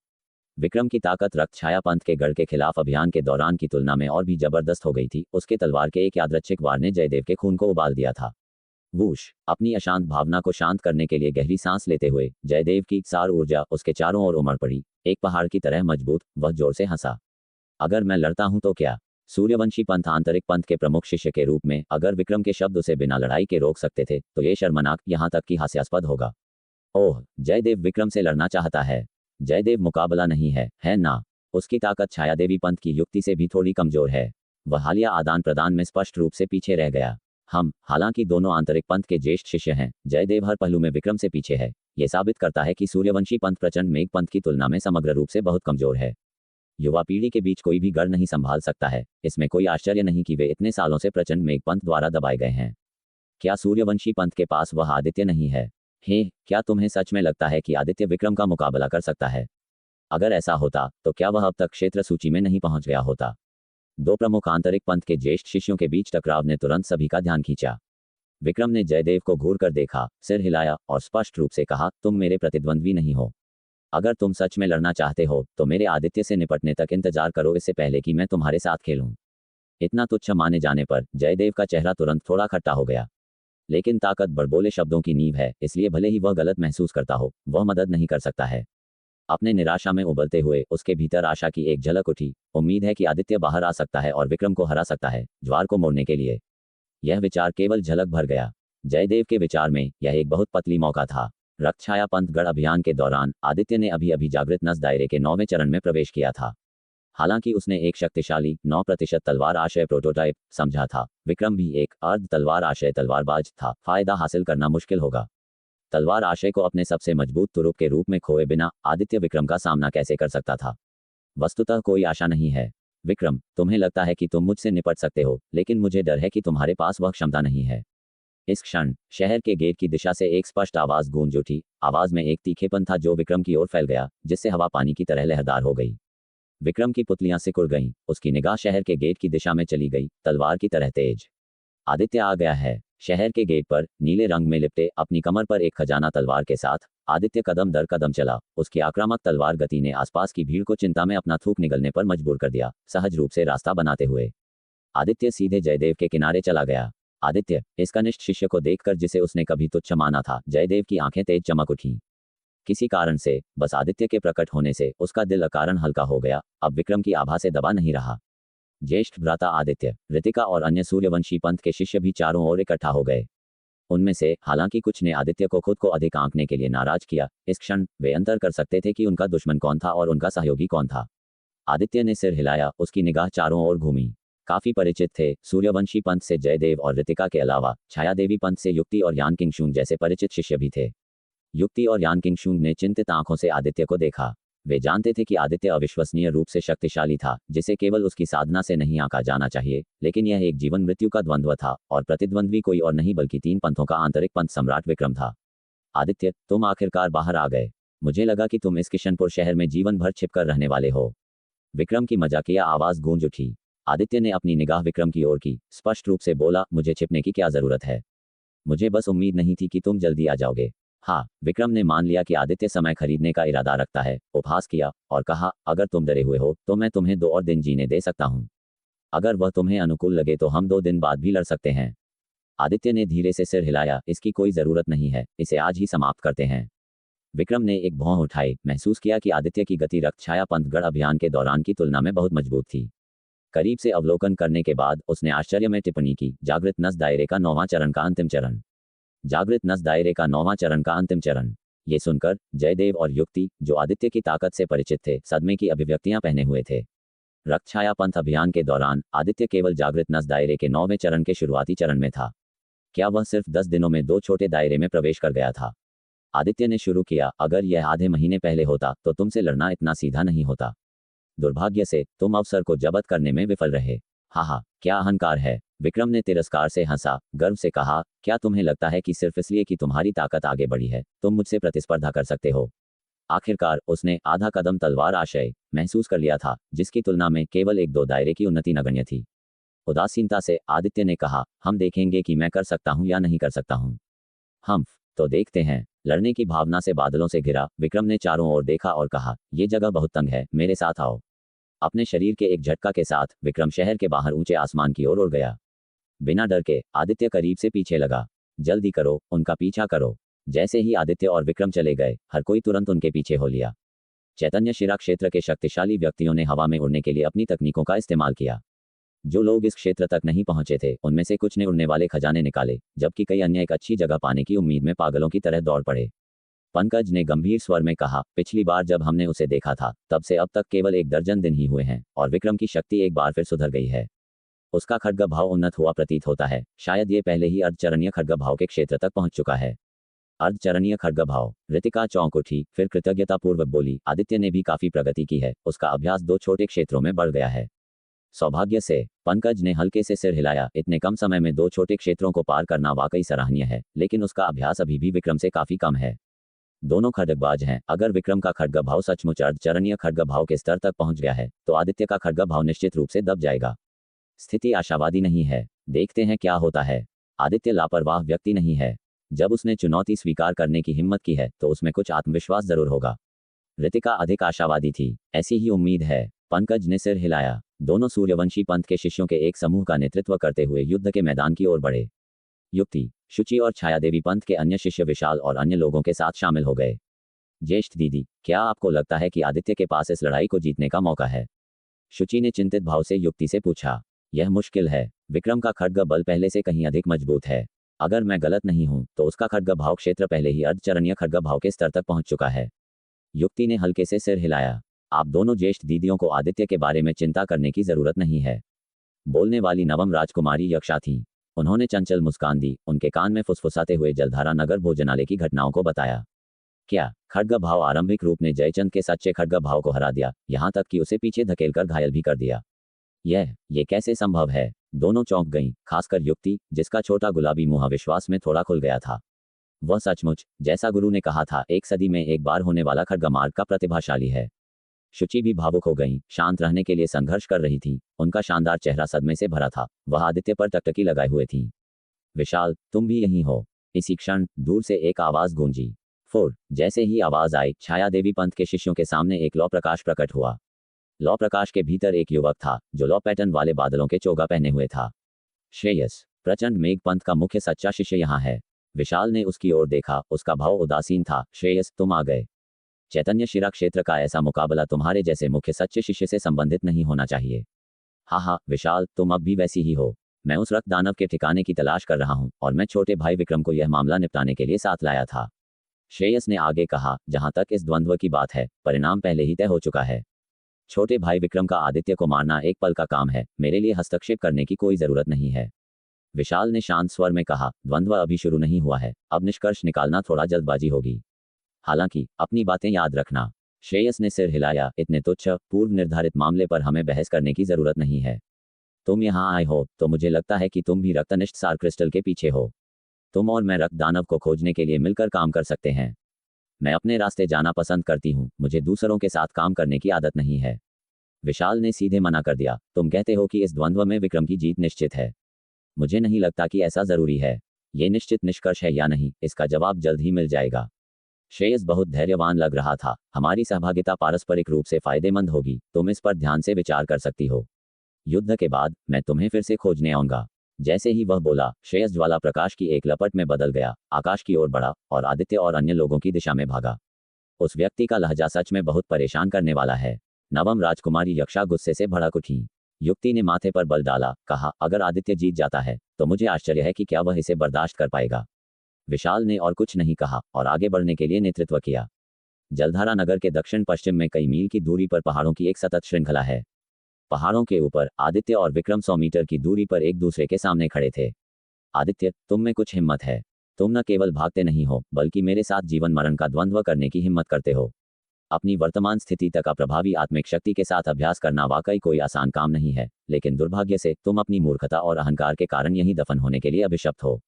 विक्रम की ताकत रक्त छाया पंथ के गढ़ के खिलाफ अभियान के दौरान की तुलना में और भी जबरदस्त हो गई थी। उसके तलवार के एक यादृच्छिक वार ने जयदेव के खून को उबाल दिया था। वूश! अपनी अशांत भावना को शांत करने के लिए गहरी सांस लेते हुए जयदेव की सार ऊर्जा उसके चारों ओर उमड़ पड़ी, एक पहाड़ की तरह मजबूत। वह जोर से हंसा। अगर मैं लड़ता हूं तो क्या? सूर्यवंशी पंथ आंतरिक पंथ के प्रमुख शिष्य के रूप में अगर विक्रम के शब्द उसे बिना लड़ाई के रोक सकते थे, तो ये शर्मनाक, यहाँ तक कि हास्यास्पद होगा। ओह! जयदेव विक्रम से लड़ना चाहता है। जयदेव मुकाबला नहीं है ना? उसकी ताकत छायादेवी पंथ की युक्ति से भी थोड़ी कमजोर है। वह हालिया आदान प्रदान में स्पष्ट रूप से पीछे रह गया। हालांकि दोनों आंतरिक पंथ के ज्येष्ठ शिष्य हैं, जयदेव हर पहलू में विक्रम से पीछे है। यह साबित करता है कि सूर्यवंशी पंथ प्रचंड मेघ पंथ की तुलना में समग्र रूप से बहुत कमजोर है। युवा पीढ़ी के बीच कोई भी गढ़ नहीं संभाल सकता है। इसमें कोई आश्चर्य नहीं कि वे इतने सालों से प्रचंड मेघ पंथ द्वारा दबाए गए हैं। क्या सूर्यवंशी पंथ के पास वह आदित्य नहीं है? क्या तुम्हें सच में लगता है कि आदित्य विक्रम का मुकाबला कर सकता है? अगर ऐसा होता तो क्या वह अब तक क्षेत्र सूची में नहीं पहुंच गया होता? दो प्रमुख आंतरिक पंथ के ज्येष्ठ शिष्यों के बीच टकराव ने तुरंत सभी का ध्यान खींचा। विक्रम ने जयदेव को घूर कर देखा, सिर हिलाया और स्पष्ट रूप से कहा, तुम मेरे प्रतिद्वंद्वी नहीं हो। अगर तुम सच में लड़ना चाहते हो तो मेरे आदित्य से निपटने तक इंतजार करो, इससे पहले कि मैं तुम्हारे साथ खेलूं। इतना तुच्छ माने जाने पर जयदेव का चेहरा तुरंत थोड़ा खट्टा हो गया। लेकिन ताकत बड़बोले शब्दों की नींव है, इसलिए भले ही वह गलत महसूस करता हो, वह मदद नहीं कर सकता है। अपने निराशा में उबलते हुए उसके भीतर आशा की एक झलक उठी। उम्मीद है कि आदित्य बाहर आ सकता है और विक्रम को हरा सकता है, ज्वार को मोड़ने के लिए। यह विचार केवल झलक भर गया। जयदेव के विचार में यह एक बहुत पतली मौका था। रक्षाया पंथगढ़ अभियान के दौरान आदित्य ने अभी अभी जागृत नस दायरे के 9वें चरण में प्रवेश किया था। हालांकि उसने एक शक्तिशाली 9% तलवार आशय प्रोटोटाइप समझा था, विक्रम भी एक अर्ध तलवार आशय तलवारबाज था। फायदा हासिल करना मुश्किल होगा। तलवार आशय को अपने सबसे मजबूत तुरुप के रूप में खोए बिना आदित्य विक्रम का सामना कैसे कर सकता था? वस्तुतः कोई आशा नहीं है। विक्रम, तुम्हें लगता है कि तुम मुझसे निपट सकते हो, लेकिन मुझे डर है कि तुम्हारे पास वह क्षमता नहीं है। इस क्षण शहर के गेट की दिशा से एक स्पष्ट आवाज गूंज उठी। आवाज में एक तीखेपन था जो विक्रम की ओर फैल गया, जिससे हवा पानी की तरह लहरदार हो गई। विक्रम की पुतलियां सिकुड़ गईं, उसकी निगाह शहर के गेट की दिशा में चली गई, तलवार की तरह तेज। आदित्य आ गया है। शहर के गेट पर नीले रंग में लिपटे अपनी कमर पर एक खजाना तलवार के साथ आदित्य कदम दर कदम चला। उसकी आक्रामक तलवार गति ने आसपास की भीड़ को चिंता में अपना थूक निगलने पर मजबूर कर दिया, सहज रूप से रास्ता बनाते हुए। आदित्य सीधे जयदेव के किनारे चला गया। आदित्य, इस कनिष्ठ शिष्य को देखकर जिसे उसने कभी तुच्छ माना था, जयदेव की आंखें तेज चमक उठी। किसी कारण से, बस आदित्य के प्रकट होने से उसका दिल अकारण हल्का हो गया। अब विक्रम की आभा से दबा नहीं रहा। ज्येष्ठ भ्राता आदित्य, ऋतिका और अन्य सूर्यवंशी पंथ के शिष्य भी चारों ओर इकट्ठा हो गए। उनमें से हालांकि कुछ ने आदित्य को खुद को अधिक आंकने के लिए नाराज किया, इस क्षण वे अंतर कर सकते थे कि उनका दुश्मन कौन था और उनका सहयोगी कौन था। आदित्य ने सिर हिलाया, उसकी निगाह चारों ओर घूमी। काफी परिचित थे। सूर्यवंशी पंथ से जयदेव और ऋतिका के अलावा छायादेवी पंथ से युक्ति और यान किंगशूंग जैसे परिचित शिष्य भी थे। युक्ति और यान किंगशूंग ने चिंतित आंखों से आदित्य को देखा। वे जानते थे कि आदित्य अविश्वसनीय रूप से शक्तिशाली था, जिसे केवल उसकी साधना से नहीं आंका जाना चाहिए। लेकिन यह एक जीवन मृत्यु का द्वंद्व था, और प्रतिद्वंद्वी कोई और नहीं बल्कि 3 पंथों का आंतरिक पंथ सम्राट विक्रम था। आदित्य, तुम आखिरकार बाहर आ गए। मुझे लगा कि तुम इस किशनपुर शहर में जीवन भर छिपकर रहने वाले हो। विक्रम की मजाकिया आवाज गूंज उठी। आदित्य ने अपनी निगाह विक्रम की ओर की, स्पष्ट रूप से बोला, मुझे छिपने की क्या जरूरत है? मुझे बस उम्मीद नहीं थी कि तुम जल्दी आ जाओगे। हाँ, विक्रम ने मान लिया कि आदित्य समय खरीदने का इरादा रखता है, उपहास किया और कहा, अगर तुम डरे हुए हो तो मैं तुम्हें 2 और दिन जीने दे सकता हूँ। अगर वह तुम्हें अनुकूल लगे तो हम 2 दिन बाद भी लड़ सकते हैं। आदित्य ने धीरे से सिर हिलाया, इसकी कोई जरूरत नहीं है, इसे आज ही समाप्त करते हैं। विक्रम ने एक भौं उठाई, महसूस किया कि आदित्य की गति रक्षाया पंथगढ़ अभियान के दौरान की तुलना में बहुत मजबूत थी। करीब से अवलोकन करने के बाद उसने आश्चर्य में टिप्पणी की, जागृत नस दायरे का 9वां चरण का अंतिम चरण। जागृत नस दायरे का 9वां चरण का अंतिम चरण। ये सुनकर जयदेव और युक्ति, जो आदित्य की ताकत से परिचित थे, सदमे की अभिव्यक्तियां पहने हुए थे। रक्षाया पंथ अभियान के दौरान आदित्य केवल जागृत नस दायरे के 9वें चरण के शुरुआती चरण में था। क्या वह सिर्फ 10 दिनों में 2 छोटे दायरे में प्रवेश कर गया था? आदित्य ने शुरू किया, अगर यह आधे महीने पहले होता तो तुमसे लड़ना इतना सीधा नहीं होता। दुर्भाग्य से तुम अवसर को जब्त करने में विफल रहे। हा, क्या अहंकार है? विक्रम ने तिरस्कार से हंसा, गर्व से कहा, क्या तुम्हें लगता है कि सिर्फ इसलिए कि तुम्हारी ताकत आगे बढ़ी है तुम मुझसे प्रतिस्पर्धा कर सकते हो? आखिरकार उसने आधा कदम तलवार आशय महसूस कर लिया था, जिसकी तुलना में केवल 1-2 दायरे की उन्नति नगण्य थी। उदासीनता से आदित्य ने कहा, हम देखेंगे कि मैं कर सकता हूं या नहीं कर सकता हूं। हम तो देखते हैं। लड़ने की भावना से बादलों से घिरा विक्रम ने चारों ओर देखा और कहा, ये जगह बहुत तंग है, मेरे साथ आओ। अपने शरीर के एक झटका के साथ विक्रम शहर के बाहर ऊंचे आसमान की ओर उड़ गया। बिना डर के आदित्य करीब से पीछे लगा। जल्दी करो, उनका पीछा करो। जैसे ही आदित्य और विक्रम चले गए, हर कोई तुरंत उनके पीछे हो लिया। चैतन्य शिरा क्षेत्र के शक्तिशाली व्यक्तियों ने हवा में उड़ने के लिए अपनी तकनीकों का इस्तेमाल किया। जो लोग इस क्षेत्र तक नहीं पहुंचे थे, उनमें से कुछ ने उड़ने वाले खजाने निकाले, जबकि कई अन्य एक अच्छी जगह पाने की उम्मीद में पागलों की तरह दौड़ पड़े। पंकज ने गंभीर स्वर में कहा, पिछली बार जब हमने उसे देखा था, तब से अब तक केवल 1 दर्जन दिन ही हुए हैं, और विक्रम की शक्ति एक बार फिर सुधर गई है। उसका खड्ग भाव उन्नत हुआ प्रतीत होता है। शायद ये पहले ही अर्धचरणीय खड्ग भाव के क्षेत्र तक पहुंच चुका है। अर्धचरणीय खड्ग भाव। रितिका चौंक उठी, फिर कृतज्ञतापूर्वक बोली, आदित्य ने भी काफी प्रगति की है, उसका अभ्यास 2 छोटे क्षेत्रों में बढ़ गया है। सौभाग्य से। पंकज ने हल्के से सिर हिलाया, इतने कम समय में 2 छोटे क्षेत्रों को पार करना वाकई सराहनीय है, लेकिन उसका अभ्यास अभी भी विक्रम से काफी कम है। दोनों खड्गबाज हैं। अगर विक्रम का खड्ग भाव सचमुच अर्धचरणीय खड्ग भाव के स्तर तक पहुंच गया है, तो आदित्य का खड्ग भाव निश्चित रूप से दब जाएगा। स्थिति आशावादी नहीं है। देखते हैं क्या होता है। आदित्य लापरवाह व्यक्ति नहीं है। जब उसने चुनौती स्वीकार करने की हिम्मत की है, तो उसमें कुछ आत्मविश्वास जरूर होगा। रितिका अधिक आशावादी थी। ऐसी ही उम्मीद है। पंकज ने सिर हिलाया। दोनों सूर्यवंशी पंथ के शिष्यों के एक समूह का नेतृत्व करते हुए युद्ध के मैदान की ओर बढ़े। युक्ति, शुचि और छायादेवी पंथ के अन्य शिष्य विशाल और अन्य लोगों के साथ शामिल हो गए। ज्येष्ठ दीदी, क्या आपको लगता है कि आदित्य के पास इस लड़ाई को जीतने का मौका है? शुचि ने चिंतित भाव से युक्ति से पूछा। यह मुश्किल है। विक्रम का खड्ग बल पहले से कहीं अधिक मजबूत है। अगर मैं गलत नहीं हूं, तो उसका खड्ग भाव क्षेत्र पहले ही अर्धचरणीय खड्ग भाव के स्तर तक पहुंच चुका है। युक्ति ने हल्के से सिर हिलाया। आप दोनों ज्येष्ठ दीदियों को आदित्य के बारे में चिंता करने की जरूरत नहीं है। बोलने वाली नवम राजकुमारी यक्षा थी। उन्होंने चंचल मुस्कान दी, उनके कान में फुसफुसाते हुए जलधारा नगर भोजनालय की घटनाओं को बताया। क्या खड्ग भाव आरंभिक रूप ने जयचंद के सच्चे खड्ग भाव को हरा दिया, यहां तक कि उसे पीछे धकेलकर घायल भी कर दिया? ये कैसे संभव है? दोनों चौंक गईं, खासकर युक्ति, जिसका छोटा गुलाबी मुंह विश्वास में थोड़ा खुल गया था। वह सचमुच, जैसा गुरु ने कहा था, 1 सदी में एक बार होने वाला खड्गमार्ग का प्रतिभाशाली है। शुचि भी भावुक हो गईं, शांत रहने के लिए संघर्ष कर रही थी। उनका शानदार चेहरा सदमे से भरा था। वह आदित्य पर टकटकी लगाए हुए थी। विशाल, तुम भी यहीं हो? इसी क्षण दूर से एक आवाज गूंजी। फोर। जैसे ही आवाज आई, छाया देवी पंथ के शिष्यों के सामने एक लौ प्रकाश प्रकट हुआ। लौ प्रकाश के भीतर एक युवक था, जो लौ पैटर्न वाले बादलों के चोगा पहने हुए था। श्रेयस, प्रचंड मेघ पंथ का मुख्य सच्चा शिष्य यहाँ है। विशाल ने उसकी ओर देखा, उसका भाव उदासीन था। श्रेयस, तुम आ गए। चैतन्य शिरा क्षेत्र का ऐसा मुकाबला तुम्हारे जैसे मुख्य सच्चे शिष्य से संबंधित नहीं होना चाहिए। हाँ, विशाल, तुम अब भी वैसी ही हो। मैं उस रक्त दानव के ठिकाने की तलाश कर रहा हूँ, और मैं छोटे भाई विक्रम को यह मामला निपटाने के लिए साथ लाया था। श्रेयस ने आगे कहा, जहां तक इस द्वंद्व की बात है, परिणाम पहले ही तय हो चुका है। छोटे भाई विक्रम का आदित्य को मारना एक पल का काम है, मेरे लिए हस्तक्षेप करने की कोई जरूरत नहीं है। विशाल ने शांत स्वर में कहा, द्वंद्व अभी शुरू नहीं हुआ है, अब निष्कर्ष निकालना थोड़ा जल्दबाजी होगी। हालांकि अपनी बातें याद रखना। श्रेयस ने सिर हिलाया, इतने तुच्छ, पूर्व निर्धारित मामले पर हमें बहस करने की जरूरत नहीं है। तुम यहाँ आए हो, तो मुझे लगता है कि तुम भी रक्तनिष्ठ सार क्रिस्टल के पीछे हो। तुम और मैं रक्त दानव को खोजने के लिए मिलकर काम कर सकते हैं। मैं अपने रास्ते जाना पसंद करती हूँ, मुझे दूसरों के साथ काम करने की आदत नहीं है। विशाल ने सीधे मना कर दिया, तुम कहते हो कि इस द्वंद्व में विक्रम की जीत निश्चित है। मुझे नहीं लगता कि ऐसा जरूरी है। ये निश्चित निष्कर्ष है या नहीं, इसका जवाब जल्द ही मिल जाएगा। श्रेयस बहुत धैर्यवान लग रहा था। हमारी सहभागिता पारस्परिक रूप से फायदेमंद होगी, तुम इस पर ध्यान से विचार कर सकती हो। युद्ध के बाद मैं तुम्हें फिर से खोजने आऊंगा। जैसे ही वह बोला, श्रेयस ज्वाला प्रकाश की एक लपट में बदल गया, आकाश की ओर बढ़ा और आदित्य और अन्य लोगों की दिशा में भागा। उस व्यक्ति का लहजा सच में बहुत परेशान करने वाला है। नवम राजकुमारी यक्षा गुस्से से भड़क उठी। युक्ति ने माथे पर बल डाला, कहा, अगर आदित्य जीत जाता है, तो मुझे आश्चर्य है कि क्या वह इसे बर्दाश्त कर पाएगा। विशाल ने और कुछ नहीं कहा और आगे बढ़ने के लिए नेतृत्व किया। जलधारा नगर के दक्षिण पश्चिम में कई मील की दूरी पर पहाड़ों की एक सतत श्रृंखला है। पहाड़ों के ऊपर आदित्य और विक्रम 100 मीटर की दूरी पर एक दूसरे के सामने खड़े थे। आदित्य, तुम में कुछ हिम्मत है। तुम न केवल भागते नहीं हो, बल्कि मेरे साथ जीवन मरण का द्वंद्व करने की हिम्मत करते हो। अपनी वर्तमान स्थिति तक अप्रभावी आत्मिक शक्ति के साथ अभ्यास करना वाकई कोई आसान काम नहीं है, लेकिन दुर्भाग्य से तुम अपनी मूर्खता और अहंकार के कारण यहीं दफन होने के लिए अभिशप्त हो।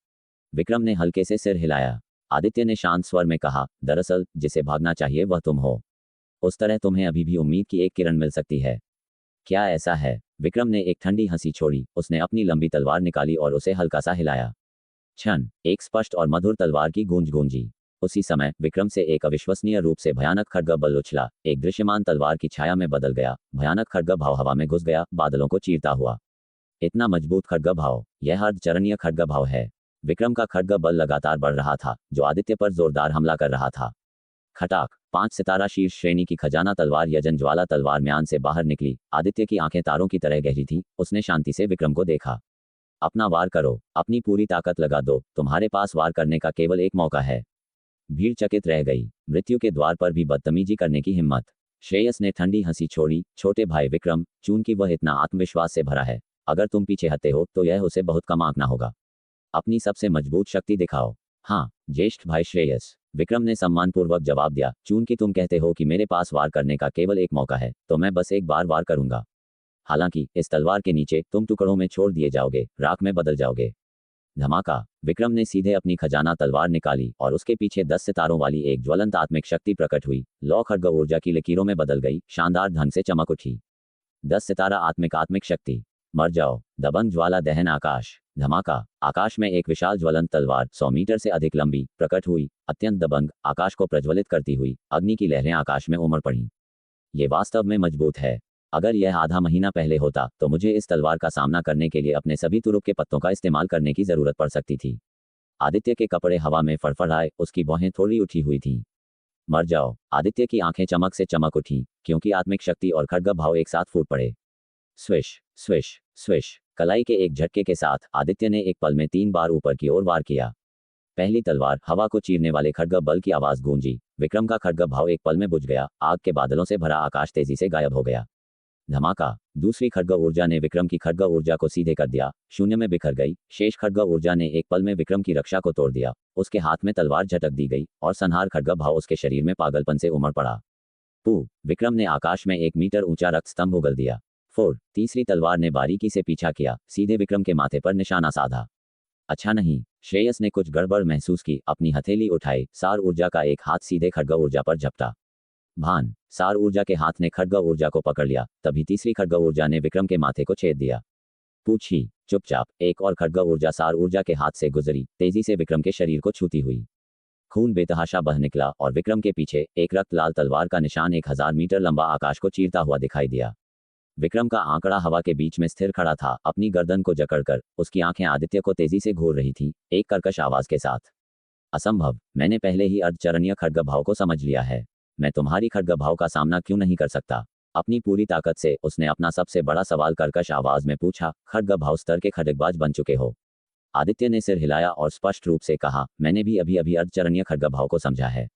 विक्रम ने हल्के से सिर हिलाया। आदित्य ने शांत स्वर में कहा, दरअसल जिसे भागना चाहिए वह तुम हो। उस तरह तुम्हें अभी भी उम्मीद की एक किरण मिल सकती है। क्या ऐसा है? विक्रम ने एक ठंडी हंसी छोड़ी। उसने अपनी लंबी तलवार निकाली और उसे हल्का सा हिलाया। क्षण, एक स्पष्ट और मधुर तलवार की गूंज गूंजी। उसी समय विक्रम से एक अविश्वसनीय रूप से भयानक खड्ग बल उछला, एक दृश्यमान तलवार की छाया में बदल गया। भयानक खड्ग भाव हवा में घुस गया, बादलों को चीरता हुआ। इतना मजबूत खड्ग भाव, यह अर्धचरणीय खड्ग भाव है। विक्रम का खड्ग बल लगातार बढ़ रहा था, जो आदित्य पर जोरदार हमला कर रहा था। खटाक, 5 सितारा शीर्ष श्रेणी की खजाना तलवार यजन ज्वाला तलवार म्यान से बाहर निकली। आदित्य की आंखें तारों की तरह गहरी थीं। उसने शांति से विक्रम को देखा। अपना वार करो, अपनी पूरी ताकत लगा दो, तुम्हारे पास वार करने का केवल एक मौका है। भीड़ चकित रह गई। मृत्यु के द्वार पर भी बदतमीजी करने की हिम्मत। श्रेयस ने ठंडी हंसी छोड़ी। छोटे भाई विक्रम, चूंकि वह इतना आत्मविश्वास से भरा है, अगर तुम पीछे हटते हो तो यह उसे बहुत कम आंकना होगा। अपनी सबसे मजबूत शक्ति दिखाओ। हाँ, ज्येष्ठ भाई श्रेयस, विक्रम ने सम्मानपूर्वक जवाब दिया। चूंकि तुम कहते हो कि मेरे पास वार करने का केवल एक मौका है, तो मैं बस एक बार वार करूंगा। हालांकि इस तलवार के नीचे तुम टुकड़ों में छोड़ दिए जाओगे, राख में बदल जाओगे। धमाका, विक्रम ने सीधे अपनी खजाना तलवार निकाली और उसके पीछे 10 सितारों वाली एक ज्वलंत आत्मिक शक्ति प्रकट हुई। लौ खड्ग ऊर्जा की लकीरों में बदल गई, शानदार ढंग से चमक उठी। 10 सितारा आत्मिक शक्ति। मर जाओ। दबंग ज्वाला दहन आकाश। धमाका, आकाश में एक विशाल ज्वलंत तलवार 100 मीटर से अधिक लंबी प्रकट हुई, अत्यंत दबंग, आकाश को प्रज्वलित करती हुई। अग्नि की लहरें आकाश में उमड़ पड़ी। ये वास्तव में मजबूत है। अगर यह आधा महीना पहले होता तो मुझे इस तलवार का सामना करने के लिए अपने सभी तुरुप के पत्तों का इस्तेमाल करने की जरूरत पड़ सकती थी। आदित्य के कपड़े हवा में फड़फड़ाए, उसकी भौहें थोड़ी उठी हुई थीं। मर जाओ। आदित्य की आंखें चमक से चमक उठीं, क्योंकि आत्मिक शक्ति और खड्ग भाव एक साथ फूट पड़े। स्विश स्विश स्विश, कलाई के एक झटके के साथ आदित्य ने एक पल में 3 बार ऊपर की ओर वार किया। पहली तलवार, हवा को चीरने वाले खड्ग बल की आवाज गूंजी। विक्रम का खड्ग भाव एक पल में बुझ गया। आग के बादलों से भरा आकाश तेजी से गायब हो गया। धमाका, दूसरी खड्ग ऊर्जा ने विक्रम की खड्ग ऊर्जा को सीधे कर दिया, शून्य में बिखर गई। शेष खड्ग ऊर्जा ने एक पल में विक्रम की रक्षा को तोड़ दिया। उसके हाथ में तलवार झटक दी गई और संहार खड्ग भाव उसके शरीर में पागलपन से उमड़ पड़ा। पू, विक्रम ने आकाश में 1 मीटर ऊंचा रक्त स्तंभ उगल दिया। 4, तीसरी तलवार ने बारीकी से पीछा किया, सीधे विक्रम के माथे पर निशाना साधा। अच्छा नहीं, श्रेयस ने कुछ गड़बड़ महसूस की। अपनी हथेली उठाई, सार ऊर्जा का एक हाथ सीधे खड्ग ऊर्जा पर झपटा। भान, सार ऊर्जा के हाथ ने खड्ग ऊर्जा को पकड़ लिया। तभी तीसरी खड्ग ऊर्जा ने विक्रम के माथे को छेद दिया। पूछी, चुपचाप। एक और खड्ग ऊर्जा सार ऊर्जा के हाथ से गुजरी, तेजी से विक्रम के शरीर को छूती हुई। खून बेतहाशा बह निकला और विक्रम के पीछे एक रक्त लाल तलवार का निशान 1000 मीटर लंबा आकाश को चीरता हुआ दिखाई दिया। विक्रम का आंकड़ा हवा के बीच में स्थिर खड़ा था, अपनी गर्दन को जकड़कर। उसकी आंखें आदित्य को तेजी से घूर रही थीं, एक कर्कश आवाज के साथ। असंभव, मैंने पहले ही अर्धचरणीय खड्ग भाव को समझ लिया है। मैं तुम्हारी खड्ग भाव का सामना क्यों नहीं कर सकता? अपनी पूरी ताकत से उसने अपना सबसे बड़ा सवाल कर्कश आवाज में पूछा। खड्ग भाव स्तर के खड्गबाज बन चुके हो? आदित्य ने सिर हिलाया और स्पष्ट रूप से कहा, मैंने भी अभी अभी अर्धचरणीय खड्ग भाव को समझा है।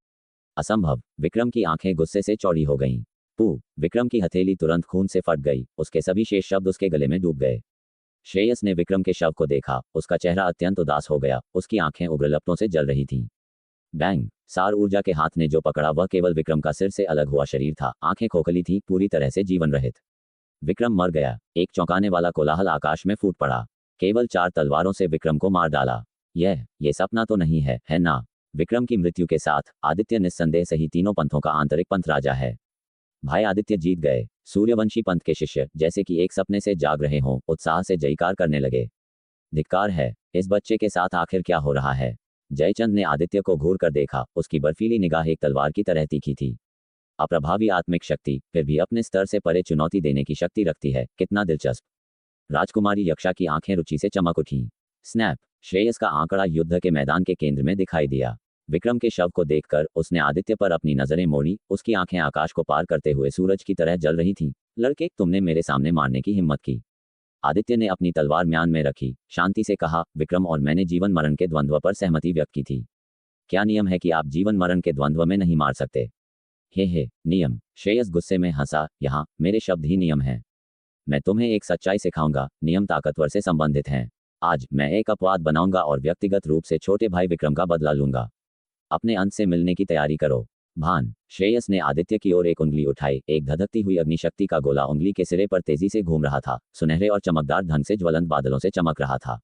असंभव, विक्रम की आंखें गुस्से से चौड़ी हो गईं। पू, विक्रम की हथेली तुरंत खून से फट गई। उसके सभी शेष शब्द उसके गले में डूब गए। श्रेयस ने विक्रम के शव को देखा। उसका चेहरा अत्यंत उदास हो गया, उसकी आंखें उग्र लपटों से जल रही थीं। बैंग, सार ऊर्जा के हाथ ने जो पकड़ा वह केवल विक्रम का सिर से अलग हुआ शरीर था। आंखें खोखली थीं, पूरी तरह से जीवन रहित। विक्रम मर गया। एक चौंकाने वाला कोलाहल आकाश में फूट पड़ा। केवल 4 तलवारों से विक्रम को मार डाला। ये सपना तो नहीं है ना? विक्रम की मृत्यु के साथ आदित्य निस्संदेह सही तीनों पंथों का आंतरिक पंथ राजा है। भाई आदित्य जीत गए। सूर्यवंशी पंथ के शिष्य जैसे कि एक सपने से जाग रहे हों, उत्साह से जयकार करने लगे। धिक्कार है, इस बच्चे के साथ आखिर क्या हो रहा है? जयचंद ने आदित्य को घूर कर देखा। उसकी बर्फीली निगाह एक तलवार की तरह तीखी थी। अप्रभावी आत्मिक शक्ति, फिर भी अपने स्तर से परे चुनौती देने की शक्ति रखती है। कितना दिलचस्प। राजकुमारी यक्षा की आंखें रुचि से चमक उठीं। स्नैप, श्रेयस का आंकड़ा युद्ध के मैदान के केंद्र में दिखाई दिया। विक्रम के शव को देखकर उसने आदित्य पर अपनी नजरें मोड़ी। उसकी आंखें आकाश को पार करते हुए सूरज की तरह जल रही थीं। लड़के, तुमने मेरे सामने मारने की हिम्मत की। आदित्य ने अपनी तलवार म्यान में रखी, शांति से कहा, विक्रम और मैंने जीवन मरण के द्वंद्व पर सहमति व्यक्त की थी। क्या नियम है कि आप जीवन मरण के द्वंद्व में नहीं मार सकते? हे, नियम। श्रेयस गुस्से में हंसा। यहाँ मेरे शब्द ही नियम हैं। मैं तुम्हें एक सच्चाई सिखाऊंगा, नियम ताकतवर से संबंधित हैं। आज मैं एक अपवाद बनाऊंगा और व्यक्तिगत रूप से छोटे भाई विक्रम का बदला लूंगा। अपने अंत से मिलने की तैयारी करो। भान, श्रेयस ने आदित्य की ओर एक उंगली उठाई। एक धधकती हुई अग्निशक्ति का गोला उंगली के सिरे पर तेजी से घूम रहा था, सुनहरे और चमकदार ढंग से ज्वलंत बादलों से चमक रहा था।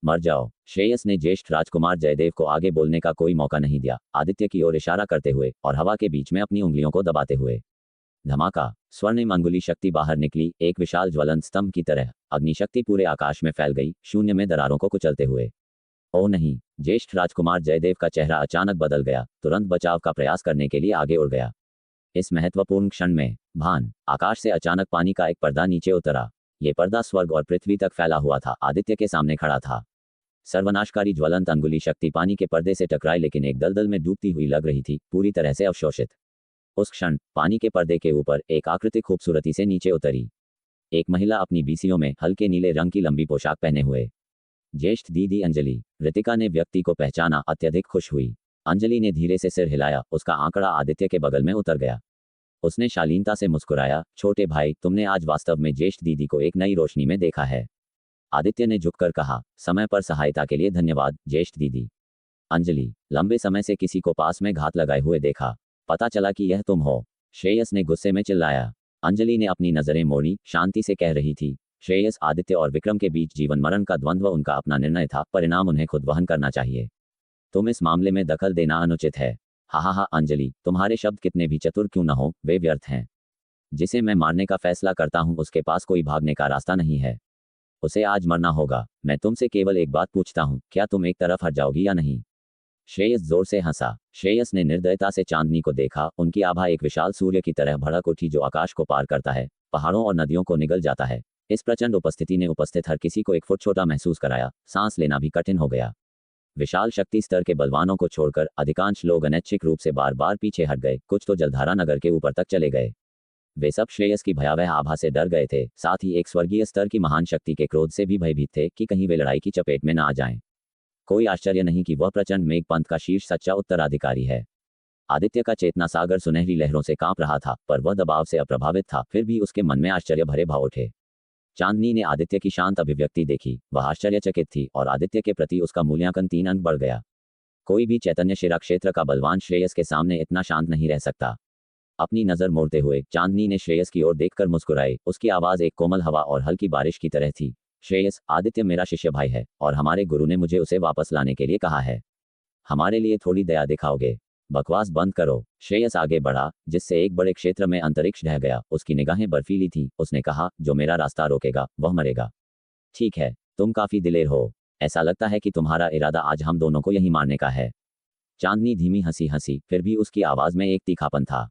मर जाओ। श्रेयस ने ज्येष्ठ राजकुमार जयदेव को आगे बोलने का कोई मौका नहीं दिया, आदित्य की ओर इशारा करते हुए और हवा के बीच में अपनी उंगलियों को दबाते हुए। धमाका, स्वर्णिम अंगुली शक्ति बाहर निकली, एक विशाल ज्वलंत स्तंभ की तरह अग्निशक्ति पूरे आकाश में फैल गई, शून्य में दरारों को कुचलते हुए। ओह नहीं! ज्येष्ठ राजकुमार जयदेव का चेहरा अचानक बदल गया, तुरंत बचाव का प्रयास करने के लिए आगे उड़ गया। इस महत्वपूर्ण क्षण में भान आकाश से अचानक पानी का एक पर्दा नीचे उतरा। ये पर्दा स्वर्ग और पृथ्वी तक फैला हुआ था, आदित्य के सामने खड़ा था। सर्वनाशकारी ज्वलंत अंगुली शक्ति पानी के पर्दे से टकराई, लेकिन एक दलदल में डूबती हुई लग रही थी, पूरी तरह से अवशोषित। उस क्षण पानी के पर्दे के ऊपर एक आकृति खूबसूरती से नीचे उतरी। एक महिला अपनी बीसियों में हल्के नीले रंग की लंबी पोशाक पहने हुए। ज्येष्ठ दीदी अंजलि। रितिका ने व्यक्ति को पहचाना, अत्यधिक खुश हुई। अंजलि ने धीरे से सिर हिलाया, उसका आंकड़ा आदित्य के बगल में उतर गया। उसने शालीनता से मुस्कुराया, छोटे भाई, तुमने आज वास्तव में ज्येष्ठ दीदी को एक नई रोशनी में देखा है। आदित्य ने झुककर कहा, समय पर सहायता के लिए धन्यवाद ज्येष्ठ दीदी। अंजलि, लंबे समय से किसी को पास में घात लगाए हुए देखा, पता चला कि यह तुम हो। श्रेयस ने गुस्से में चिल्लाया। अंजलि ने अपनी नजरें मोड़ी, शांति से कह रही थी, श्रेयस, आदित्य और विक्रम के बीच जीवन मरण का द्वंद्व उनका अपना निर्णय था, परिणाम उन्हें खुद वहन करना चाहिए। तुम इस मामले में दखल देना अनुचित है। हा अंजलि, तुम्हारे शब्द कितने भी चतुर क्यों न हो, वे व्यर्थ हैं। जिसे मैं मारने का फैसला करता हूं उसके पास कोई भागने का रास्ता नहीं है। उसे आज मरना होगा। मैं तुमसे केवल एक बात पूछता हूं, क्या तुम एक तरफ हट जाओगी या नहीं? श्रेयस जोर से हंसा। श्रेयस ने निर्दयता से चांदनी को देखा, उनकी आभा एक विशाल सूर्य की तरह भड़क उठी जो आकाश को पार करता है, पहाड़ों और नदियों को निगल जाता है। इस प्रचंड उपस्थिति ने उपस्थित हर किसी को एक फुट छोटा महसूस कराया, सांस लेना भी कठिन हो गया। विशाल शक्ति स्तर के बलवानों को छोड़कर अधिकांश लोग अनैच्छिक रूप से बार बार पीछे हट गए, कुछ तो जलधारा नगर के ऊपर तक चले गए। वे सब श्रेयस की भयावह आभा से डर गए थे, साथ ही एक स्वर्गीय स्तर की महान शक्ति के क्रोध से भी भयभीत थे कि कहीं वे लड़ाई की चपेट में न आ जाएं। कोई आश्चर्य नहीं कि वह प्रचंड मेघपंथ का शीर्ष सच्चा उत्तराधिकारी है। आदित्य का चेतना सागर सुनहरी लहरों से कांप रहा था, पर वह दबाव से अप्रभावित था, फिर भी उसके मन में आश्चर्य भरे भाव उठे। चांदनी ने आदित्य की शांत अभिव्यक्ति देखी, वह आश्चर्यचकित थी और आदित्य के प्रति उसका मूल्यांकन 3 अंक बढ़ गया। कोई भी चैतन्य शिरा क्षेत्र का बलवान श्रेयस के सामने इतना शांत नहीं रह सकता। अपनी नजर मोड़ते हुए चांदनी ने श्रेयस की ओर देखकर मुस्कुराई, उसकी आवाज एक कोमल हवा और हल्की बारिश की तरह थी। श्रेयस, आदित्य मेरा शिष्य भाई है और हमारे गुरु ने मुझे उसे वापस लाने के लिए कहा है। हमारे लिए थोड़ी दया दिखाओगे? बकवास बंद करो। श्रेयस आगे बढ़ा, जिससे एक बड़े क्षेत्र में अंतरिक्ष ढह गया। उसकी निगाहें बर्फीली थीं। उसने कहा, जो मेरा रास्ता रोकेगा वह मरेगा। ठीक है, तुम काफी दिलेर हो। ऐसा लगता है कि तुम्हारा इरादा आज हम दोनों को यहीं मारने का है। चांदनी धीमी हंसी, फिर भी उसकी आवाज में एक तीखापन था।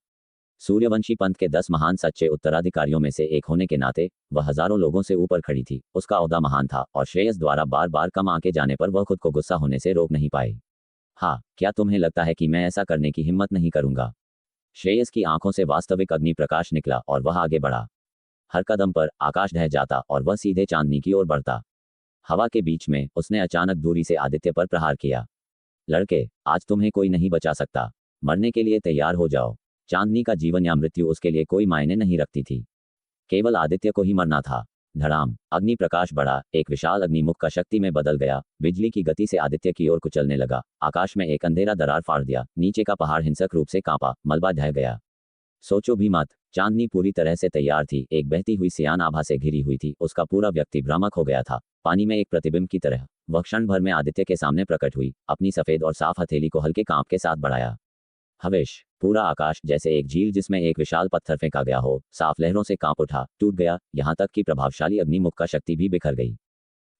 सूर्यवंशी पंथ के 10 महान सच्चे उत्तराधिकारियों में से एक होने के नाते वह हजारों लोगों से ऊपर खड़ी थी। उसका ओहदा महान था और श्रेयस द्वारा बार बार कम आके जाने पर वह खुद को गुस्सा होने से रोक नहीं पाई। हाँ, क्या तुम्हें लगता है कि मैं ऐसा करने की हिम्मत नहीं करूंगा? श्रेयस की आंखों से वास्तविक अग्नि प्रकाश निकला और वह आगे बढ़ा। हर कदम पर आकाश ढह जाता और वह सीधे चांदनी की ओर बढ़ता। हवा के बीच में उसने अचानक दूरी से आदित्य पर प्रहार किया। लड़के, आज तुम्हें कोई नहीं बचा सकता। मरने के लिए तैयार हो जाओ। चांदनी का जीवन या मृत्यु उसके लिए कोई मायने नहीं रखती थी, केवल आदित्य को ही मरना था। धड़ाम, अग्नि प्रकाश बढ़ा, एक विशाल अग्निमुख का शक्ति में बदल गया, बिजली की गति से आदित्य की ओर कुचलने लगा। आकाश में एक अंधेरा दरार फाड़ दिया, नीचे का पहाड़ हिंसक रूप से कांपा, मलबा ढह गया। सोचो भी मत। चांदनी पूरी तरह से तैयार थी, एक बहती हुई सियान आभा से घिरी हुई थी। उसका पूरा व्यक्ति भ्रामक हो गया था, पानी में एक प्रतिबिंब की तरह। वह क्षण भर में आदित्य के सामने प्रकट हुई, अपनी सफेद और साफ हथेली को हल्के कांप के साथ बढ़ाया। हवेश, पूरा आकाश जैसे एक झील जिसमें एक विशाल पत्थर फेंका गया हो, साफ लहरों से कांप उठा, टूट गया, यहाँ तक कि प्रभावशाली अग्निमुख का शक्ति भी बिखर गई।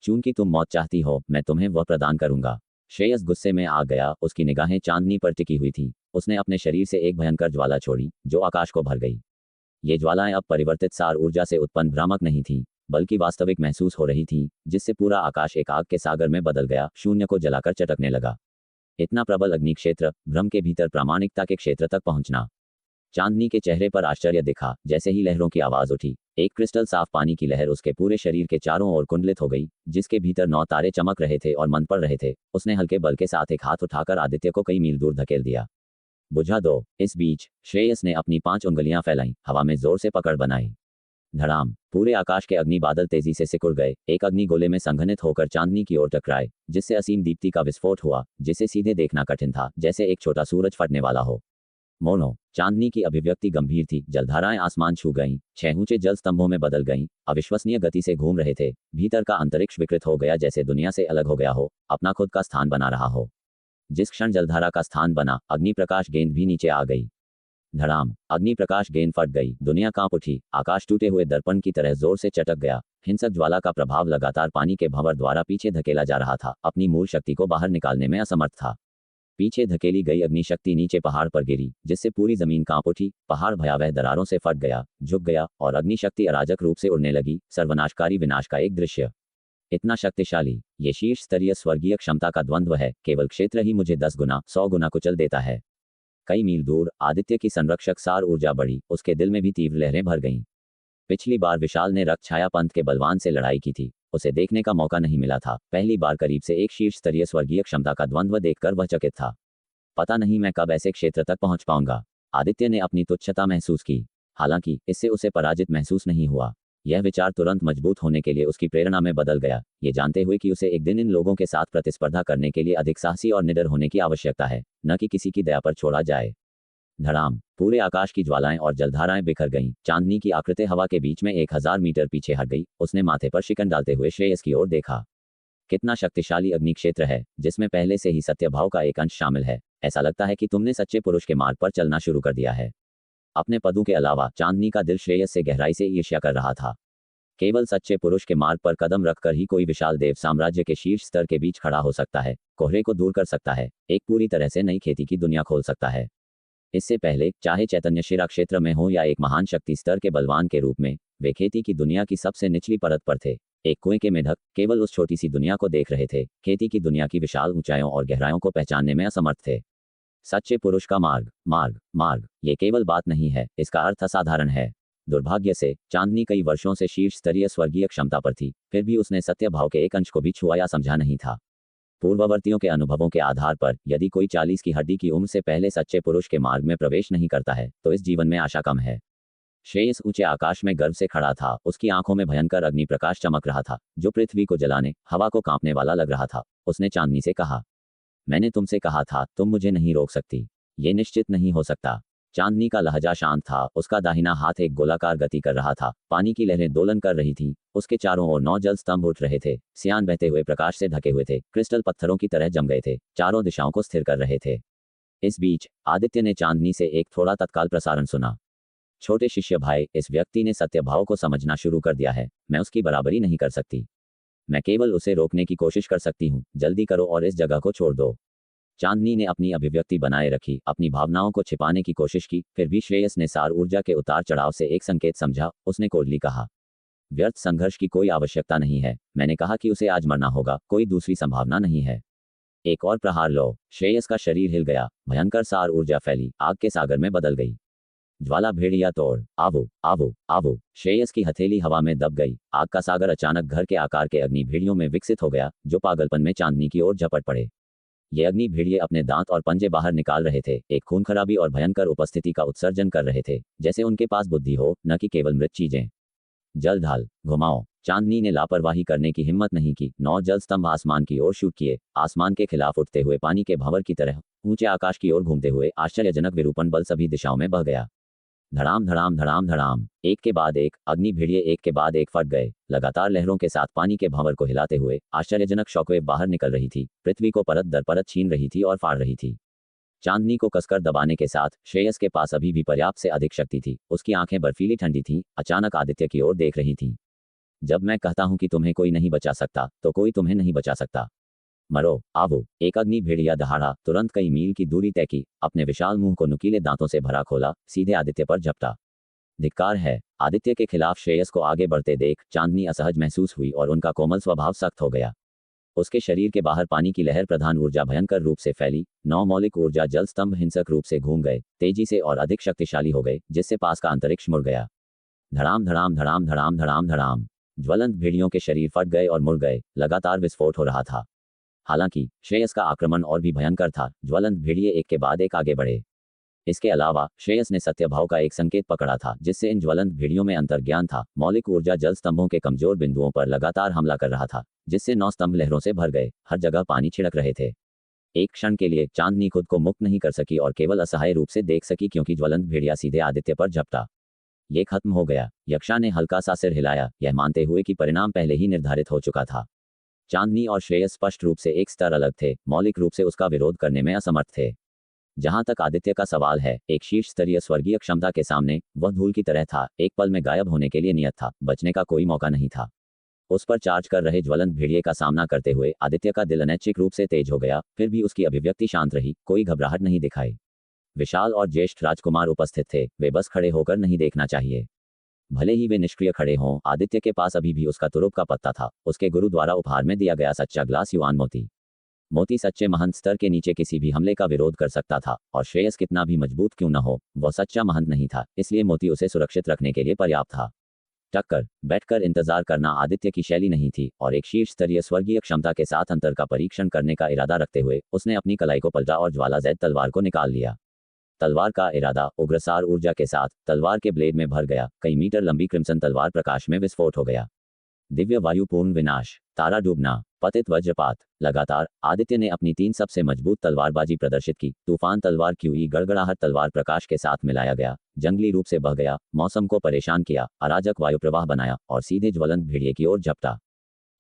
चूंकि तुम मौत चाहती हो, मैं तुम्हें वह प्रदान करूंगा। श्रेयस गुस्से में आ गया, उसकी निगाहें चांदनी पर टिकी हुई थी। उसने अपने शरीर से एक भयंकर ज्वाला छोड़ी, जो आकाश को भर गई। ये ज्वालाएं अब परिवर्तित सार ऊर्जा से उत्पन्न भ्रामक नहीं थीं, बल्कि वास्तविक महसूस हो रही थीं, जिससे पूरा आकाश एक आग के सागर में बदल गया, शून्य को जलाकर चटकने लगा। इतना प्रबल अग्नि क्षेत्र, भ्रम के भीतर प्रामाणिकता के क्षेत्र तक पहुंचना। चांदनी के चेहरे पर आश्चर्य दिखा। जैसे ही लहरों की आवाज उठी, एक क्रिस्टल साफ पानी की लहर उसके पूरे शरीर के चारों ओर कुंडलित हो गई, जिसके भीतर 9 तारे चमक रहे थे और मंद पड़ रहे थे। उसने हल्के बल के साथ एक हाथ उठाकर आदित्य को कई मील दूर धकेल दिया। बुझा दो। इस बीच श्रेयस ने अपनी 5 उंगलियां फैलाईं, हवा में जोर से पकड़ बनाई। धड़ाम, पूरे आकाश के अग्नि बादल तेजी से सिकुड़ गए, एक अग्नि गोले में संघनित होकर चांदनी की ओर टकराए, जिससे असीम दीप्ति का विस्फोट हुआ, जिसे सीधे देखना कठिन था, जैसे एक छोटा सूरज फटने वाला हो। मोनो, चांदनी की अभिव्यक्ति गंभीर थी, जलधाराएं आसमान छू गईं, 6 ऊंचे जल स्तंभों में बदल गईं, अविश्वसनीय गति से घूम रहे थे। भीतर का अंतरिक्ष विकृत हो गया, जैसे दुनिया से अलग हो गया हो, अपना खुद का स्थान बना रहा हो। जिस क्षण जलधारा का स्थान बना, अग्नि प्रकाश गेंद भी नीचे आ गई। धड़ाम, अग्नि प्रकाश गेंद फट गई, दुनिया कांप उठी, आकाश टूटे हुए दर्पण की तरह जोर से चटक गया। हिंसक ज्वाला का प्रभाव लगातार पानी के भंवर द्वारा पीछे धकेला जा रहा था, अपनी मूल शक्ति को बाहर निकालने में असमर्थ था। पीछे धकेली गई अग्निशक्ति नीचे पहाड़ पर गिरी, जिससे पूरी जमीन कांप उठी। पहाड़ भयावह दरारों से फट गया, झुक गया और अग्निशक्ति अराजक रूप से उड़ने लगी। सर्वनाशकारी विनाश का एक दृश्य। इतना शक्तिशाली, ये शीर्ष स्तरीय स्वर्गीय क्षमता का द्वंद्व है। केवल क्षेत्र ही मुझे 10 गुना 100 गुना कुचल देता है। कई मील दूर आदित्य की संरक्षक सार ऊर्जा बढ़ी, उसके दिल में भी तीव्र लहरें भर गईं। पिछली बार विशाल ने रक्त छाया पंथ के बलवान से लड़ाई की थी, उसे देखने का मौका नहीं मिला था। पहली बार करीब से एक शीर्ष स्तरीय स्वर्गीय क्षमता का द्वंद्व देखकर वह चकित था। पता नहीं मैं कब ऐसे क्षेत्र तक पहुंच पाऊंगा। आदित्य ने अपनी तुच्छता महसूस की, हालांकि इससे उसे पराजित महसूस नहीं हुआ। यह विचार तुरंत मजबूत होने के लिए उसकी प्रेरणा में बदल गया, ये जानते हुए कि उसे एक दिन इन लोगों के साथ प्रतिस्पर्धा करने के लिए अधिक साहसी और निडर होने की आवश्यकता है, न कि किसी की दया पर छोड़ा जाए। धड़ाम, पूरे आकाश की ज्वालाएं और जलधाराएं बिखर गईं। चांदनी की आकृति हवा के बीच में 1000 मीटर पीछे हट गई। उसने माथे पर शिकन डालते हुए श्रेयस की ओर देखा। कितना शक्तिशाली अग्नि क्षेत्र है, जिसमें पहले से ही सत्यभाव का एक अंश शामिल है। ऐसा लगता है कि तुमने सच्चे पुरुष के मार्ग पर चलना शुरू कर दिया है। अपने पदों के अलावा चांदनी का दिल श्रेयस से गहराई से ईर्ष्या कर रहा था। केवल सच्चे पुरुष के मार्ग पर कदम रखकर ही कोई विशाल देव साम्राज्य के शीर्ष स्तर के बीच खड़ा हो सकता है, कोहरे को दूर कर सकता है, एक पूरी तरह से नई खेती की दुनिया खोल सकता है। इससे पहले, चाहे चैतन्य शिरा क्षेत्र में हो या एक महान शक्ति स्तर के बलवान के रूप में, वे खेती की दुनिया की सबसे निचली परत पर थे। एक कुएं के मेढक केवल उस छोटी सी दुनिया को देख रहे थे, खेती की दुनिया की विशाल ऊंचाइयों और गहराइयों को पहचानने में असमर्थ थे। सच्चे पुरुष का मार्ग, मार्ग, मार्ग, ये केवल बात नहीं है, इसका अर्थ असाधारण है। दुर्भाग्य से, चांदनी कई वर्षों से शीर्ष स्तरीय स्वर्गीय क्षमता पर थी, फिर भी उसने सत्य भाव के एक अंश को भी छुआ या समझा नहीं था। पूर्ववर्तियों के अनुभवों के आधार पर, यदि कोई 40 की हड्डी की उम्र से पहले सच्चे पुरुष के मार्ग में प्रवेश नहीं करता है, तो इस जीवन में आशा कम है। श्रेयस ऊंचे आकाश में गर्व से खड़ा था, उसकी आंखों में भयंकर अग्नि प्रकाश चमक रहा था, जो पृथ्वी को जलाने, हवा को कांपने वाला लग रहा था। उसने चांदनी से कहा, मैंने तुमसे कहा था, तुम मुझे नहीं रोक सकती। ये निश्चित नहीं हो सकता। चांदनी का लहजा शांत था, उसका दाहिना हाथ एक गोलाकार गति कर रहा था, पानी की लहरें दोलन कर रही थीं, उसके चारों ओर 9 जल स्तंभ उठ रहे थे, सियान बहते हुए प्रकाश से ढके हुए थे, क्रिस्टल पत्थरों की तरह जम गए थे, चारों दिशाओं को स्थिर कर रहे थे। इस बीच आदित्य ने चांदनी से एक थोड़ा तत्काल प्रसारण सुना। छोटे शिष्य भाई, इस व्यक्ति ने सत्य भाव को समझना शुरू कर दिया है, मैं उसकी बराबरी नहीं कर सकती। मैं केवल उसे रोकने की कोशिश कर सकती हूँ, जल्दी करो और इस जगह को छोड़ दो। चांदनी ने अपनी अभिव्यक्ति बनाए रखी, अपनी भावनाओं को छिपाने की कोशिश की, फिर भी श्रेयस ने सार ऊर्जा के उतार चढ़ाव से एक संकेत समझा। उसने कोडली कहा, व्यर्थ संघर्ष की कोई आवश्यकता नहीं है, मैंने कहा कि उसे आज मरना होगा, कोई दूसरी संभावना नहीं है। एक और प्रहार लो। श्रेयस का शरीर हिल गया, भयंकर सार ऊर्जा फैली, आग के सागर में बदल गई। ज्वाला भेड़िया तोड़, आवो, आवो, आवो। श्रेयस की हथेली हवा में दब गई, आग का सागर अचानक घर के आकार के अग्नि भेड़ियों में विकसित हो गया, जो पागलपन में चांदनी की ओर झपट पड़े। ये अग्नि भेड़िए अपने दांत और पंजे बाहर निकाल रहे थे, एक खून खराबी और भयंकर उपस्थिति का उत्सर्जन कर रहे थे, जैसे उनके पास बुद्धि हो, न कि केवल मृत चीजें। जल ढाल, घुमाओ। चांदनी ने लापरवाही करने की हिम्मत नहीं की। 9 जल स्तंभ आसमान की ओर शूट किए, आसमान के खिलाफ उठते हुए पानी के भंवर की तरह, ऊंचे आकाश की ओर घूमते हुए आश्चर्यजनक विरूपण बल सभी दिशाओं में बह गया। धड़ाम धड़ाम धड़ाम धड़ाम, एक के बाद एक अग्नि भेड़िए एक के बाद एक फट गए, लगातार लहरों के साथ पानी के भंवर को हिलाते हुए आश्चर्यजनक शॉकवेव बाहर निकल रही थी, पृथ्वी को परत दर परत छीन रही थी और फाड़ रही थी। चांदनी को कसकर दबाने के साथ श्रेयस के पास अभी भी पर्याप्त से अधिक शक्ति थी, उसकी आंखें बर्फीली ठंडी थीं, अचानक आदित्य की ओर देख रही थीं। जब मैं कहता हूं कि तुम्हें कोई नहीं बचा सकता, तो कोई तुम्हें नहीं बचा सकता। मरो, आवो। एक अग्नि भेड़िया दहाड़ा, तुरंत कई मील की दूरी तय की, अपने विशाल मुंह को नुकीले दांतों से भरा खोला, सीधे आदित्य पर झपटा। धिक्कार है। आदित्य के खिलाफ श्रेयस को आगे बढ़ते देख चांदनी असहज महसूस हुई और उनका कोमल स्वभाव सख्त हो गया। उसके शरीर के बाहर पानी की लहर प्रधान ऊर्जा भयंकर रूप से फैली, 9 मौलिक ऊर्जा जल स्तंभ हिंसक रूप से घूम गए, तेजी से और अधिक शक्तिशाली हो गए, जिससे पास का अंतरिक्ष मुड़ गया। धड़ाम धड़ाम धड़ाम धड़ाम धड़ाम धड़ाम, ज्वलंत भेड़ियों के शरीर फट गए और मुड़ गए, लगातार विस्फोट हो रहा था। हालांकि श्रेयस का आक्रमण और भी भयंकर था, ज्वलंत भेड़िए एक के बाद एक आगे बढ़े। इसके अलावा श्रेयस ने सत्यभाव का एक संकेत पकड़ा था, जिससे इन ज्वलंत भेड़ियों में अंतर्ज्ञान था। मौलिक ऊर्जा जल स्तंभों के कमजोर बिंदुओं पर लगातार हमला कर रहा था, जिससे 9 स्तंभ लहरों से भर गए, हर जगह पानी छिड़क रहे थे। एक क्षण के लिए चांदनी खुद को मुक्त नहीं कर सकी और केवल असहाय रूप से देख सकी, क्योंकि ज्वलंत भेड़िया सीधे आदित्य पर झपटा। ये खत्म हो गया। यक्षा ने हल्का सा सिर हिलाया, यह मानते हुए कि परिणाम पहले ही निर्धारित हो चुका था। चांदनी और श्रेयस स्पष्ट रूप से एक स्तर अलग थे, मौलिक रूप से उसका विरोध करने में असमर्थ थे। जहां तक आदित्य का सवाल है, एक शीर्ष स्तरीय स्वर्गीय क्षमता के सामने वह धूल की तरह था, एक पल में गायब होने के लिए नियत था, बचने का कोई मौका नहीं था। उस पर चार्ज कर रहे ज्वलंत भेड़िए का सामना करते हुए आदित्य का दिल अनैच्छिक रूप से तेज हो गया, फिर भी उसकी अभिव्यक्ति शांत रही, कोई घबराहट नहीं दिखाई। विशाल और ज्येष्ठ राजकुमार उपस्थित थे, वे बस खड़े होकर नहीं देखना चाहिए। भले ही वे निष्क्रिय खड़े हों, आदित्य के पास अभी भी उसका तुरुप का पत्ता था, उसके गुरु द्वारा उपहार में दिया गया सच्चा ग्लास युवान मोती। मोती सच्चे महंत स्तर के नीचे किसी भी हमले का विरोध कर सकता था, और श्रेयस कितना भी मजबूत क्यों न हो, वह सच्चा महंत नहीं था, इसलिए मोती उसे सुरक्षित रखने के लिए पर्याप्त था। टक्कर बैठकर इंतजार करना आदित्य की शैली नहीं थी, और एक शीर्ष स्तरीय स्वर्गीय क्षमता के साथ अंतर का परीक्षण करने का इरादा रखते हुए उसने अपनी कलाई को पलटा और ज्वाला जैद तलवार को निकाल लिया। तलवार का इरादा उग्रसार ऊर्जा के साथ तलवार के ब्लेड में भर गया, कई मीटर लंबी क्रिम्सन तलवार प्रकाश में विस्फोट हो गया। दिव्य वायुपूर्ण विनाश, तारा डूबना, पतित वज्रपात। लगातार आदित्य ने अपनी 3 सबसे मजबूत तलवारबाजी प्रदर्शित की। तूफान तलवार क्यूई गड़गड़ाहट तलवार प्रकाश के साथ मिलाया गया, जंगली रूप से बह गया, मौसम को परेशान किया, अराजक वायु प्रवाह बनाया और सीधे ज्वलंत भेड़िए की ओर झपटा।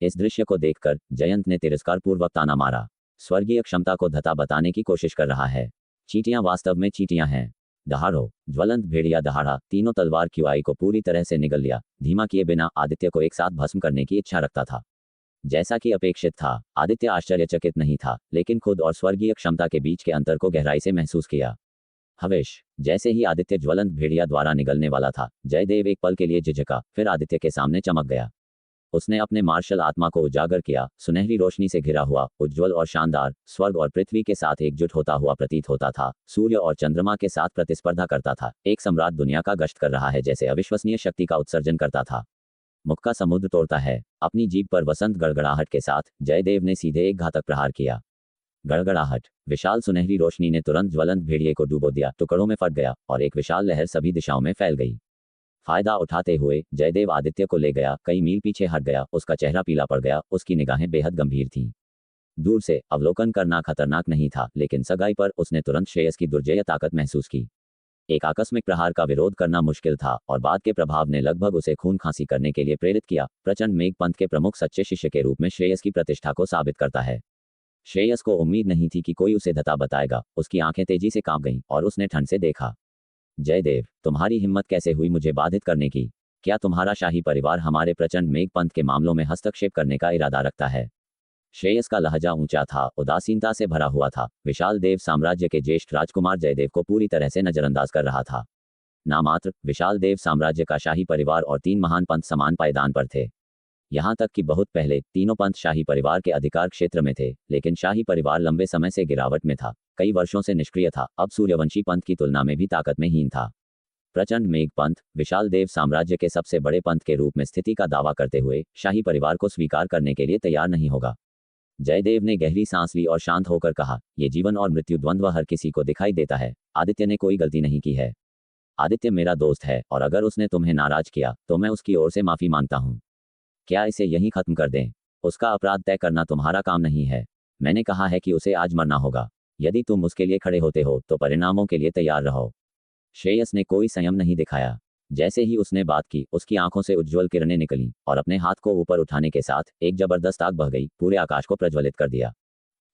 इस दृश्य को देखकर जयंत ने तिरस्कारपूर्वक ताना मारा। स्वर्गीय क्षमता को धता बताने की कोशिश कर रहा है। चींटियां वास्तव में चींटियां हैं। दहाड़ो, ज्वलंत भेड़िया दहाड़ा, तीनों तलवार क्यूआई को पूरी तरह से निगल लिया, धीमा किए बिना आदित्य को एक साथ भस्म करने की इच्छा रखता था। जैसा कि अपेक्षित था, आदित्य आश्चर्यचकित नहीं था, लेकिन खुद और स्वर्गीय क्षमता के बीच के अंतर को गहराई से महसूस किया। हवेश, जैसे ही आदित्य ज्वलंत भेड़िया द्वारा निगलने वाला था, जयदेव एक पल के लिए झिझका, फिर आदित्य के सामने चमक गया। उसने अपने मार्शल आत्मा को उजागर किया, सुनहरी रोशनी से घिरा हुआ, उज्ज्वल और शानदार, स्वर्ग और पृथ्वी के साथ एकजुट होता हुआ प्रतीत होता था, सूर्य और चंद्रमा के साथ प्रतिस्पर्धा करता था, एक सम्राट दुनिया का गश्त कर रहा है जैसे अविश्वसनीय शक्ति का उत्सर्जन करता था। मुख का समुद्र तोड़ता है। अपनी जीभ पर वसंत गड़गड़ाहट के साथ जयदेव ने सीधे एक घातक प्रहार किया। गड़गड़ाहट, विशाल सुनहरी रोशनी ने तुरंत ज्वलंत भेड़िए को डुबो दिया, टुकड़ों में फट गया और एक विशाल लहर सभी दिशाओं में फैल गई। फायदा उठाते हुए जयदेव आदित्य को ले गया, कई मील पीछे हट गया, उसका चेहरा पीला पड़ गया, उसकी निगाहें बेहद गंभीर थीं। दूर से अवलोकन करना खतरनाक नहीं था, लेकिन सगाई पर उसने तुरंत श्रेयस की दुर्जेय ताकत महसूस की। एक आकस्मिक प्रहार का विरोध करना मुश्किल था, और बाद के प्रभाव ने लगभग उसे खून खांसी करने के लिए प्रेरित किया। प्रचंड मेघपंथ के प्रमुख सच्चे शिष्य के रूप में श्रेयस की प्रतिष्ठा को साबित करता है। श्रेयस को उम्मीद नहीं थी कि कोई उसे धता बताएगा। उसकी आंखें तेजी से कांप गईं और उसने ठंड से देखा। जयदेव, तुम्हारी हिम्मत कैसे हुई मुझे बाधित करने की? क्या तुम्हारा शाही परिवार हमारे प्रचंड मेघपंथ के मामलों में हस्तक्षेप करने का इरादा रखता है? श्रेयस का लहजा ऊंचा था, उदासीनता से भरा हुआ था। विशाल देव साम्राज्य के ज्येष्ठ राजकुमार जयदेव को पूरी तरह से नजरअंदाज कर रहा था। नामात्र विशाल देव साम्राज्य का शाही परिवार और 3 महान पंथ समान पायदान पर थे। यहाँ तक कि बहुत पहले तीनों पंथ शाही परिवार के अधिकार क्षेत्र में थे, लेकिन शाही परिवार लंबे समय से गिरावट में था, कई वर्षों से निष्क्रिय था, अब सूर्यवंशी पंथ की तुलना में भी ताकत में हीन था। प्रचंड मेघ पंथ विशाल देव साम्राज्य के सबसे बड़े पंथ के रूप में स्थिति का दावा करते हुए शाही परिवार को स्वीकार करने के लिए तैयार नहीं होगा। जयदेव ने गहरी सांस ली और शांत होकर कहा, ये जीवन और मृत्यु द्वंद्व हर किसी को दिखाई देता है। आदित्य ने कोई गलती नहीं की है। आदित्य मेरा दोस्त है, और अगर उसने तुम्हें नाराज किया तो मैं उसकी ओर से माफी मांगता हूँ। क्या इसे यहीं खत्म कर दें? उसका अपराध तय करना तुम्हारा काम नहीं है। मैंने कहा है कि उसे आज मरना होगा। यदि तुम उसके लिए खड़े होते हो तो परिणामों के लिए तैयार रहो। श्रेयस ने कोई संयम नहीं दिखाया। जैसे ही उसने बात की, उसकी आंखों से उज्ज्वल किरणें निकलीं और अपने हाथ को ऊपर उठाने के साथ एक जबरदस्त आग बह गई, पूरे आकाश को प्रज्वलित कर दिया।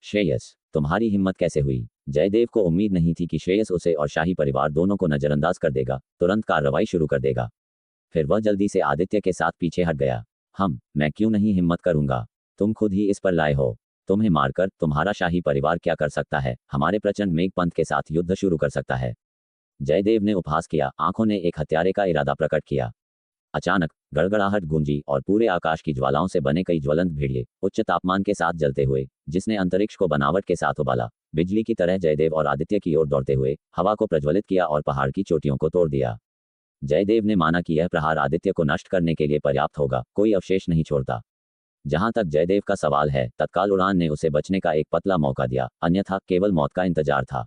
श्रेयस, तुम्हारी हिम्मत कैसे हुई? जयदेव को उम्मीद नहीं थी कि श्रेयस उसे और शाही परिवार दोनों को नजरअंदाज कर देगा, तुरंत कार्रवाई शुरू कर देगा। फिर वह जल्दी से आदित्य के साथ पीछे हट गया। मैं क्यों नहीं हिम्मत करूंगा? तुम खुद ही इस पर लाए हो। तुम्हें मारकर तुम्हारा शाही परिवार क्या कर सकता है? हमारे प्रचंड मेघपंथ के साथ युद्ध शुरू कर सकता है। जयदेव ने उपहास किया, आंखों ने एक हत्यारे का इरादा प्रकट किया। अचानक गड़गड़ाहट गूंजी और पूरे आकाश की ज्वालाओं से बने कई ज्वलंत भेड़िए उच्च तापमान के साथ जलते हुए, जिसने अंतरिक्ष को बनावट के साथ उबाला, बिजली की तरह जयदेव और आदित्य की ओर दौड़ते हुए हवा को प्रज्वलित किया और पहाड़ की चोटियों को तोड़ दिया। जयदेव ने माना कि यह प्रहार आदित्य को नष्ट करने के लिए पर्याप्त होगा, कोई अवशेष नहीं छोड़ता। जहां तक जयदेव का सवाल है, तत्काल उड़ान ने उसे बचने का एक पतला मौका दिया, अन्यथा केवल मौत का इंतजार था।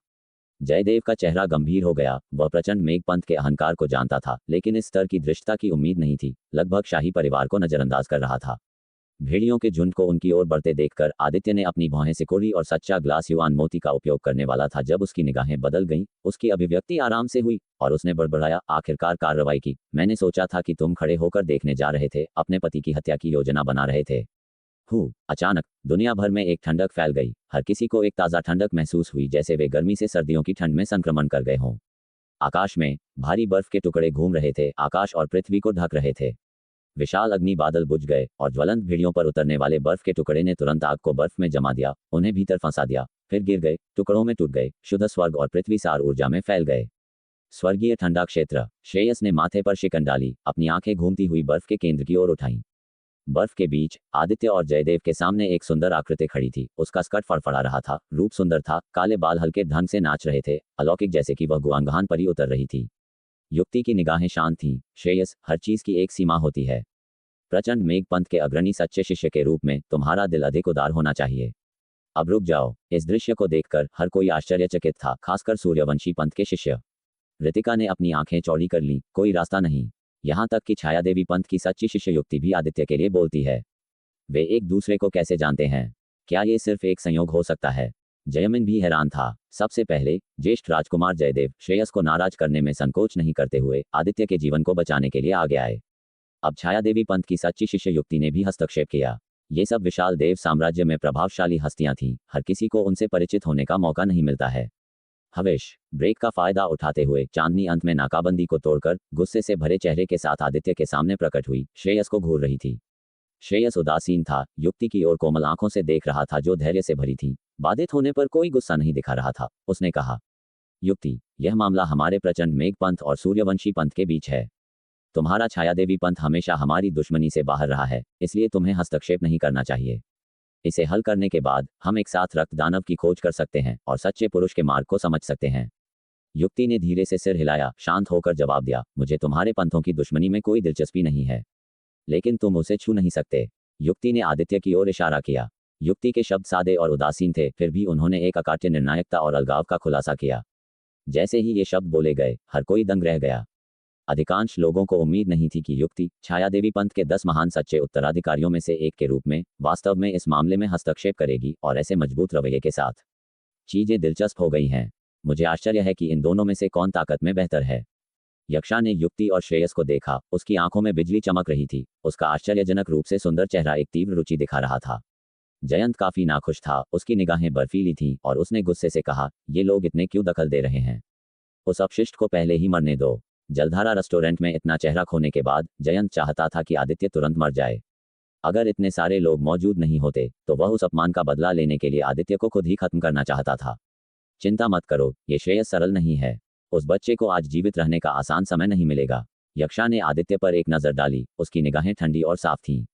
जयदेव का चेहरा गंभीर हो गया। वह प्रचंड मेघपंथ के अहंकार को जानता था, लेकिन इस स्तर की दृष्टता की उम्मीद नहीं थी। लगभग शाही परिवार को नजरअंदाज कर रहा था। भेड़ियों के झुंड को उनकी ओर बढ़ते देखकर आदित्य ने अपनी भौहें सिकोड़ी और सच्चा ग्लास युवान मोती का उपयोग करने वाला था। जब उसकी निगाहें बदल गईं, उसकी अभिव्यक्ति आराम से हुई और उसने बड़बड़ाया, आखिरकार कार्रवाई की। मैंने सोचा था कि तुम खड़े होकर देखने जा रहे थे, अपने पति की हत्या की योजना बना रहे थे। अचानक दुनिया भर में एक ठंडक फैल गई। हर किसी को एक ताज़ा ठंडक महसूस हुई, जैसे वे गर्मी से सर्दियों की ठंड में संक्रमण कर गए हों। आकाश में भारी बर्फ के टुकड़े घूम रहे थे, आकाश और पृथ्वी को ढक रहे थे। विशाल अग्नि बादल बुझ गए और ज्वलंत भीड़ियों पर उतरने वाले बर्फ के टुकड़े ने तुरंत आग को बर्फ में जमा दिया, उन्हें भीतर फंसा दिया, फिर गिर गए, टुकड़ों में टूट गए, शुद्ध स्वर्ग और पृथ्वी सार ऊर्जा में फैल गए। स्वर्गीय ठंडा क्षेत्र। श्रेयस ने माथे पर शिकन डाली, अपनी आंखें घूमती हुई बर्फ के केंद्र की ओर उठाईं। बर्फ के बीच आदित्य और जयदेव के सामने एक सुंदर आकृति खड़ी थी। उसका स्कर्ट फड़फड़ा रहा था, रूप सुंदर था, काले बाल हल्के ढंग से नाच रहे थे, अलौकिक जैसे कि वह गुआंगहान परी उतर रही थी। युक्ति की निगाहें शांत थीं। श्रेयस, हर चीज की एक सीमा होती है। प्रचंड मेघपंथ के अग्रणी सच्चे शिष्य के रूप में तुम्हारा दिल अधिक उदार होना चाहिए। अब रुक जाओ। इस दृश्य को देखकर हर कोई आश्चर्यचकित था, खासकर सूर्यवंशी पंथ के शिष्य। ऋतिका ने अपनी आंखें चौड़ी कर लीं, कोई रास्ता नहीं। यहाँ तक कि छायादेवी पंथ की सच्ची शिष्य युक्ति भी आदित्य के लिए बोलती है। वे एक दूसरे को कैसे जानते हैं? क्या ये सिर्फ एक संयोग हो सकता है? जयमिन भी हैरान था। सबसे पहले ज्येष्ठ राजकुमार जयदेव श्रेयस को नाराज करने में संकोच नहीं करते हुए आदित्य के जीवन को बचाने के लिए आगे आए। अब छायादेवी पंथ की सच्ची शिष्य युक्ति ने भी हस्तक्षेप किया। ये सब विशाल देव साम्राज्य में प्रभावशाली हस्तियां थीं, हर किसी को उनसे परिचित होने का मौका नहीं मिलता है। हवेश ब्रेक का फायदा उठाते हुए चांदनी अंत में नाकाबंदी को तोड़कर गुस्से से भरे चेहरे के साथ आदित्य के सामने प्रकट हुई, श्रेयस को घूर रही थी। श्रेयस उदासीन था, युक्ति की ओर कोमल आंखों से देख रहा था जो धैर्य से भरी थी। बाधित होने पर कोई गुस्सा नहीं दिखा रहा था। उसने कहा, युक्ति, यह मामला हमारे प्रचंड मेघपंथ और सूर्यवंशी पंथ के बीच है। तुम्हारा छायादेवी पंथ हमेशा हमारी दुश्मनी से बाहर रहा है, इसलिए तुम्हें हस्तक्षेप नहीं करना चाहिए। इसे हल करने के बाद हम एक साथ रक्त दानव की खोज कर सकते हैं और सच्चे पुरुष के मार्ग को समझ सकते हैं। युक्ति ने धीरे से सिर हिलाया, शांत होकर जवाब दिया, मुझे तुम्हारे पंथों की दुश्मनी में कोई दिलचस्पी नहीं है, लेकिन तुम उसे छू नहीं सकते। युक्ति ने आदित्य की ओर इशारा किया। युक्ति के शब्द सादे और उदासीन थे, फिर भी उन्होंने एक अकाट्य निर्णायकता और अलगाव का खुलासा किया। जैसे ही ये शब्द बोले गए, हर कोई दंग रह गया। अधिकांश लोगों को उम्मीद नहीं थी कि युक्ति छायादेवी पंथ के 10 महान सच्चे उत्तराधिकारियों में से एक के रूप में वास्तव में इस मामले में हस्तक्षेप करेगी, और ऐसे मजबूत रवैये के साथ। चीजें दिलचस्प हो गई हैं। मुझे आश्चर्य है कि इन दोनों में से कौन ताकत में बेहतर है। यक्षा ने युक्ति और श्रेयस को देखा, उसकी आंखों में बिजली चमक रही थी, उसका आश्चर्यजनक रूप से सुंदर चेहरा एक तीव्र रुचि दिखा रहा था। जयंत काफी नाखुश था, उसकी निगाहें बर्फीली थीं और उसने गुस्से से कहा, ये लोग इतने क्यों दखल दे रहे हैं? उस अपशिष्ट को पहले ही मरने दो। जलधारा रेस्टोरेंट में इतना चेहरा खोने के बाद जयंत चाहता था कि आदित्य तुरंत मर जाए। अगर इतने सारे लोग मौजूद नहीं होते तो वह उस अपमान का बदला लेने के लिए आदित्य को खुद ही खत्म करना चाहता था। चिंता मत करो, ये श्रेयस सरल नहीं है। उस बच्चे को आज जीवित रहने का आसान समय नहीं मिलेगा। यक्षा ने आदित्य पर एक नजर डाली, उसकी निगाहें ठंडी और साफ थीं।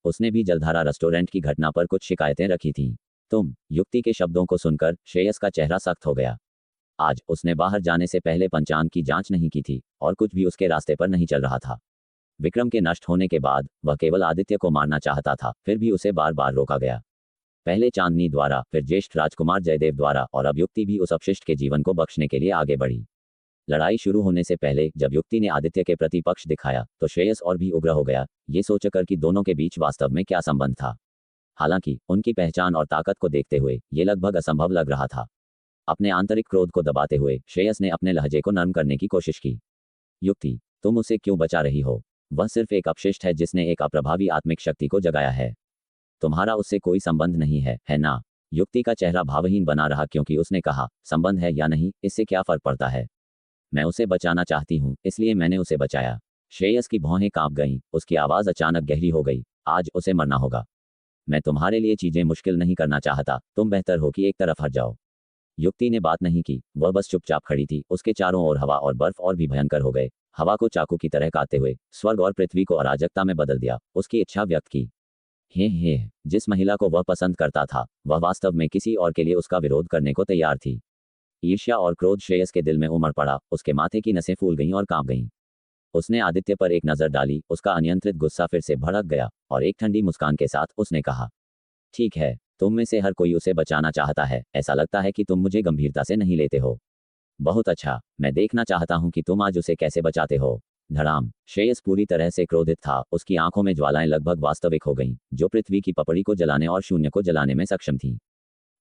उसने भी जलधारा रेस्टोरेंट की घटना पर कुछ शिकायतें रखी थीं। तुम, युक्ति के शब्दों को सुनकर श्रेयस का चेहरा सख्त हो गया। आज उसने बाहर जाने से पहले पंचांग की जांच नहीं की थी और कुछ भी उसके रास्ते पर नहीं चल रहा था। विक्रम के नष्ट होने के बाद वह केवल आदित्य को मारना चाहता था, फिर भी उसे बार बार रोका गया। पहले चांदनी द्वारा, फिर ज्येष्ठ राजकुमार जयदेव द्वारा, और अब युक्ति भी उस अपशिष्ट के जीवन को बख्शने के लिए आगे बढ़ी। लड़ाई शुरू होने से पहले जब युक्ति ने आदित्य के प्रति पक्ष दिखाया तो श्रेयस और भी उग्र हो गया, ये सोचकर कि दोनों के बीच वास्तव में क्या संबंध था। हालांकि उनकी पहचान और ताकत को देखते हुए ये लगभग असंभव लग रहा था। अपने आंतरिक क्रोध को दबाते हुए श्रेयस ने अपने लहजे को नरम करने की कोशिश की। युक्ति, तुम उसे क्यों बचा रही हो? वह सिर्फ एक अपशिष्ट है जिसने एक अप्रभावी आत्मिक शक्ति को जगाया है। तुम्हारा उससे कोई संबंध नहीं है, है ना? युक्ति का चेहरा भावहीन बना रहा क्योंकि उसने कहा, संबंध है या नहीं, इससे क्या फर्क पड़ता है? मैं उसे बचाना चाहती हूँ, इसलिए मैंने उसे बचाया। श्रेयस की भौहें कांप गईं, उसकी आवाज अचानक गहरी हो गई। आज उसे मरना होगा। मैं तुम्हारे लिए चीजें मुश्किल नहीं करना चाहता, तुम बेहतर हो कि एक तरफ हट जाओ। युक्ति ने बात नहीं की, वह बस चुपचाप खड़ी थी। उसके चारों ओर हवा और बर्फ और भी भयंकर हो गए। हवा को चाकू की तरह काटते हुए स्वर्ग और पृथ्वी को अराजकता में बदल दिया। उसकी इच्छा व्यक्त की। हे, जिस महिला को वह पसंद करता था वह वास्तव में किसी और के लिए उसका विरोध करने को तैयार थी। ईर्ष्या और क्रोध श्रेयस के दिल में उमड़ पड़ा, उसके माथे की नसें फूल गईं और कांप गईं। उसने आदित्य पर एक नजर डाली, उसका अनियंत्रित गुस्सा फिर से भड़क गया और एक ठंडी मुस्कान के साथ उसने कहा, ठीक है, तुम में से हर कोई उसे बचाना चाहता है। ऐसा लगता है कि तुम मुझे गंभीरता से नहीं लेते हो। बहुत अच्छा, मैं देखना चाहता हूं कि तुम आज उसे कैसे बचाते हो। धड़ाम। श्रेयस पूरी तरह से क्रोधित था, उसकी आंखों में ज्वालाएं लगभग वास्तविक हो गईं, जो पृथ्वी की पपड़ी को जलाने और शून्य को जलाने में सक्षम थीं।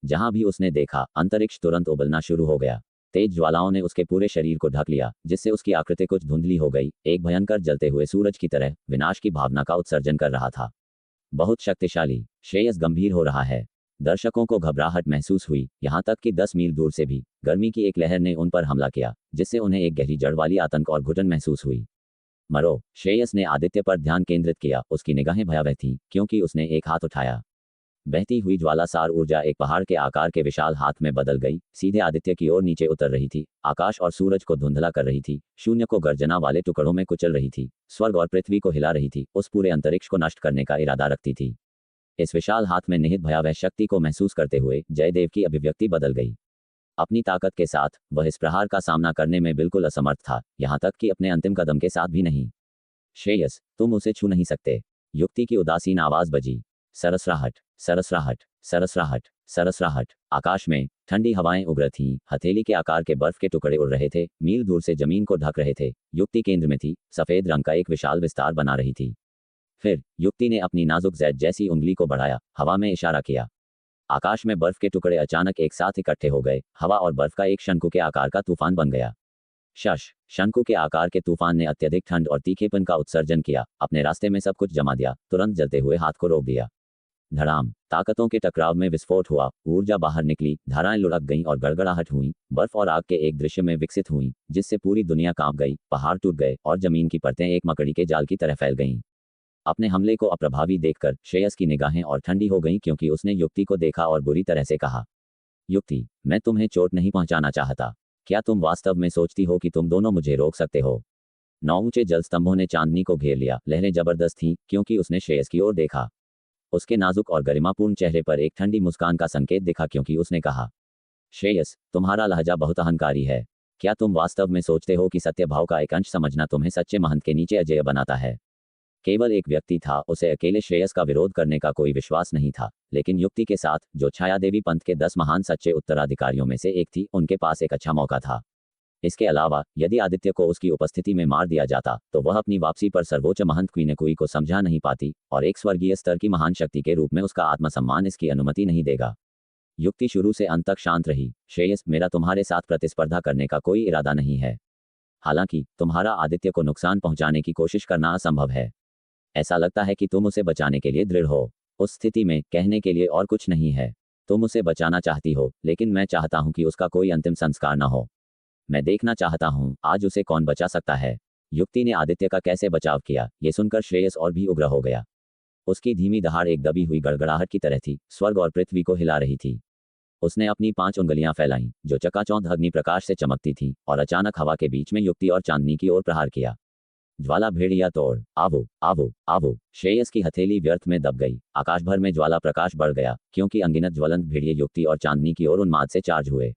जहां भी उसने देखा, अंतरिक्ष तुरंत उबलना शुरू हो गया। तेज ज्वालाओं ने उसके पूरे शरीर को ढक लिया, जिससे उसकी आकृति कुछ धुंधली हो गई, एक भयंकर जलते हुए सूरज की तरह विनाश की भावना का उत्सर्जन कर रहा था। बहुत शक्तिशाली। श्रेयस गंभीर हो रहा है। दर्शकों को घबराहट महसूस हुई, यहाँ तक कि 10 मील दूर से भी गर्मी की एक लहर ने उन पर हमला किया, जिससे उन्हें एक गहरी जड़ वाली आतंक और घुटन महसूस हुई। मरो। श्रेयस ने आदित्य पर ध्यान केंद्रित किया। उसकी निगाहें भयावह थीं, क्योंकि उसने एक हाथ उठाया। बहती हुई ज्वालासार ऊर्जा एक पहाड़ के आकार के विशाल हाथ में बदल गई, सीधे आदित्य की ओर नीचे उतर रही थी, आकाश और सूरज को धुंधला कर रही थी, शून्य को गर्जना वाले टुकड़ों में कुचल रही थी, स्वर्ग और पृथ्वी को हिला रही थी, उस पूरे अंतरिक्ष को नष्ट करने का इरादा रखती थी। इस विशाल हाथ में निहित भयावह शक्ति को महसूस करते हुए जयदेव की अभिव्यक्ति बदल गई। अपनी ताकत के साथ वह इस प्रहार का सामना करने में बिल्कुल असमर्थ था, यहाँ तक कि अपने अंतिम कदम के साथ भी नहीं। श्रेयस, तुम उसे छू नहीं सकते। युक्ति की उदासीन आवाज बजी। सरसराहट, सरसराहट, सरसराहट, सरसराहट। आकाश में ठंडी हवाएं उग रही थीं, हथेली के आकार के बर्फ के टुकड़े उड़ रहे थे, मील दूर से जमीन को ढक रहे थे। युक्ति केंद्र में थी, सफेद रंग का एक विशाल विस्तार बना रही थी। फिर युक्ति ने अपनी नाजुक जैद जैसी उंगली को बढ़ाया, हवा में इशारा किया। आकाश में बर्फ के टुकड़े अचानक एक साथ इकट्ठे हो गए, हवा और बर्फ का एक शंकु के आकार का तूफान बन गया। शंकु के आकार के तूफान ने अत्यधिक ठंड और तीखेपन का उत्सर्जन किया, अपने रास्ते में सब कुछ जमा दिया, तुरंत जलते हुए हाथ को रोक दिया। धड़ाम। ताकतों के टकराव में विस्फोट हुआ, ऊर्जा बाहर निकली, धाराएं लुढ़क गईं और गड़गड़ाहट हुई, बर्फ और आग के एक दृश्य में विकसित हुई, जिससे पूरी दुनिया कांप गई, पहाड़ टूट गए और जमीन की परतें एक मकड़ी के जाल की तरह फैल गईं। अपने हमले को अप्रभावी देखकर श्रेयस की निगाहें और ठंडी हो गईं, क्योंकि उसने युक्ति को देखा और बुरी तरह से कहा, युक्ति, मैं तुम्हें चोट नहीं पहुंचाना चाहता। क्या तुम वास्तव में सोचती हो कि तुम दोनों मुझे रोक सकते हो? 9 ऊंचे जलस्तंभों ने चांदनी को घेर लिया, लहरें जबरदस्त थीं, क्योंकि उसने श्रेयस की ओर देखा। उसके नाजुक और गरिमापूर्ण चेहरे पर एक ठंडी मुस्कान का संकेत दिखा, क्योंकि उसने कहा, श्रेयस, तुम्हारा लहजा बहुत अहंकारी है। क्या तुम वास्तव में सोचते हो कि सत्य भाव का एक अंश समझना तुम्हें सच्चे महंत के नीचे अजेय बनाता है? केवल एक व्यक्ति था, उसे अकेले श्रेयस का विरोध करने का कोई विश्वास नहीं था, लेकिन युक्ति के साथ, जो छायादेवी पंथ के 10 महान सच्चे उत्तराधिकारियों में से एक थी, उनके पास एक अच्छा मौका था। इसके अलावा, यदि आदित्य को उसकी उपस्थिति में मार दिया जाता, तो वह अपनी वापसी पर सर्वोच्च महंत क्वीनेकुई को समझा नहीं पाती, और एक स्वर्गीय स्तर की महान शक्ति के रूप में उसका आत्मसम्मान इसकी अनुमति नहीं देगा। युक्ति शुरू से अंत तक शांत रही। श्रेयस, मेरा तुम्हारे साथ प्रतिस्पर्धा करने का कोई इरादा नहीं है। हालांकि तुम्हारा आदित्य को नुकसान पहुंचाने की कोशिश करना असंभव है। ऐसा लगता है कि तुम उसे बचाने के लिए दृढ़ हो। उस स्थिति में कहने के लिए और कुछ नहीं है। तुम उसे बचाना चाहती हो, लेकिन मैं चाहता हूं कि उसका कोई अंतिम संस्कार न हो। मैं देखना चाहता हूं आज उसे कौन बचा सकता है। युक्ति ने आदित्य का कैसे बचाव किया, ये सुनकर श्रेयस और भी उग्र हो गया। उसकी धीमी दहाड़ एक दबी हुई गड़गड़ाहट की तरह थी, स्वर्ग और पृथ्वी को हिला रही थी। उसने अपनी 5 उंगलियां फैलाईं, जो चकाचौंध अग्नि प्रकाश से चमकती थीं, और अचानक हवा के बीच में युक्ति और चांदनी की ओर प्रहार किया। ज्वाला भेड़िया तोड़। आवो, आवो, आवो। श्रेयस की हथेली व्यर्थ में दब गई। आकाश भर में ज्वाला प्रकाश बढ़ गया, क्योंकि अनगिनत ज्वलंत भेड़िए युक्ति और चांदनी की ओर उन्माद से चार्ज हुए।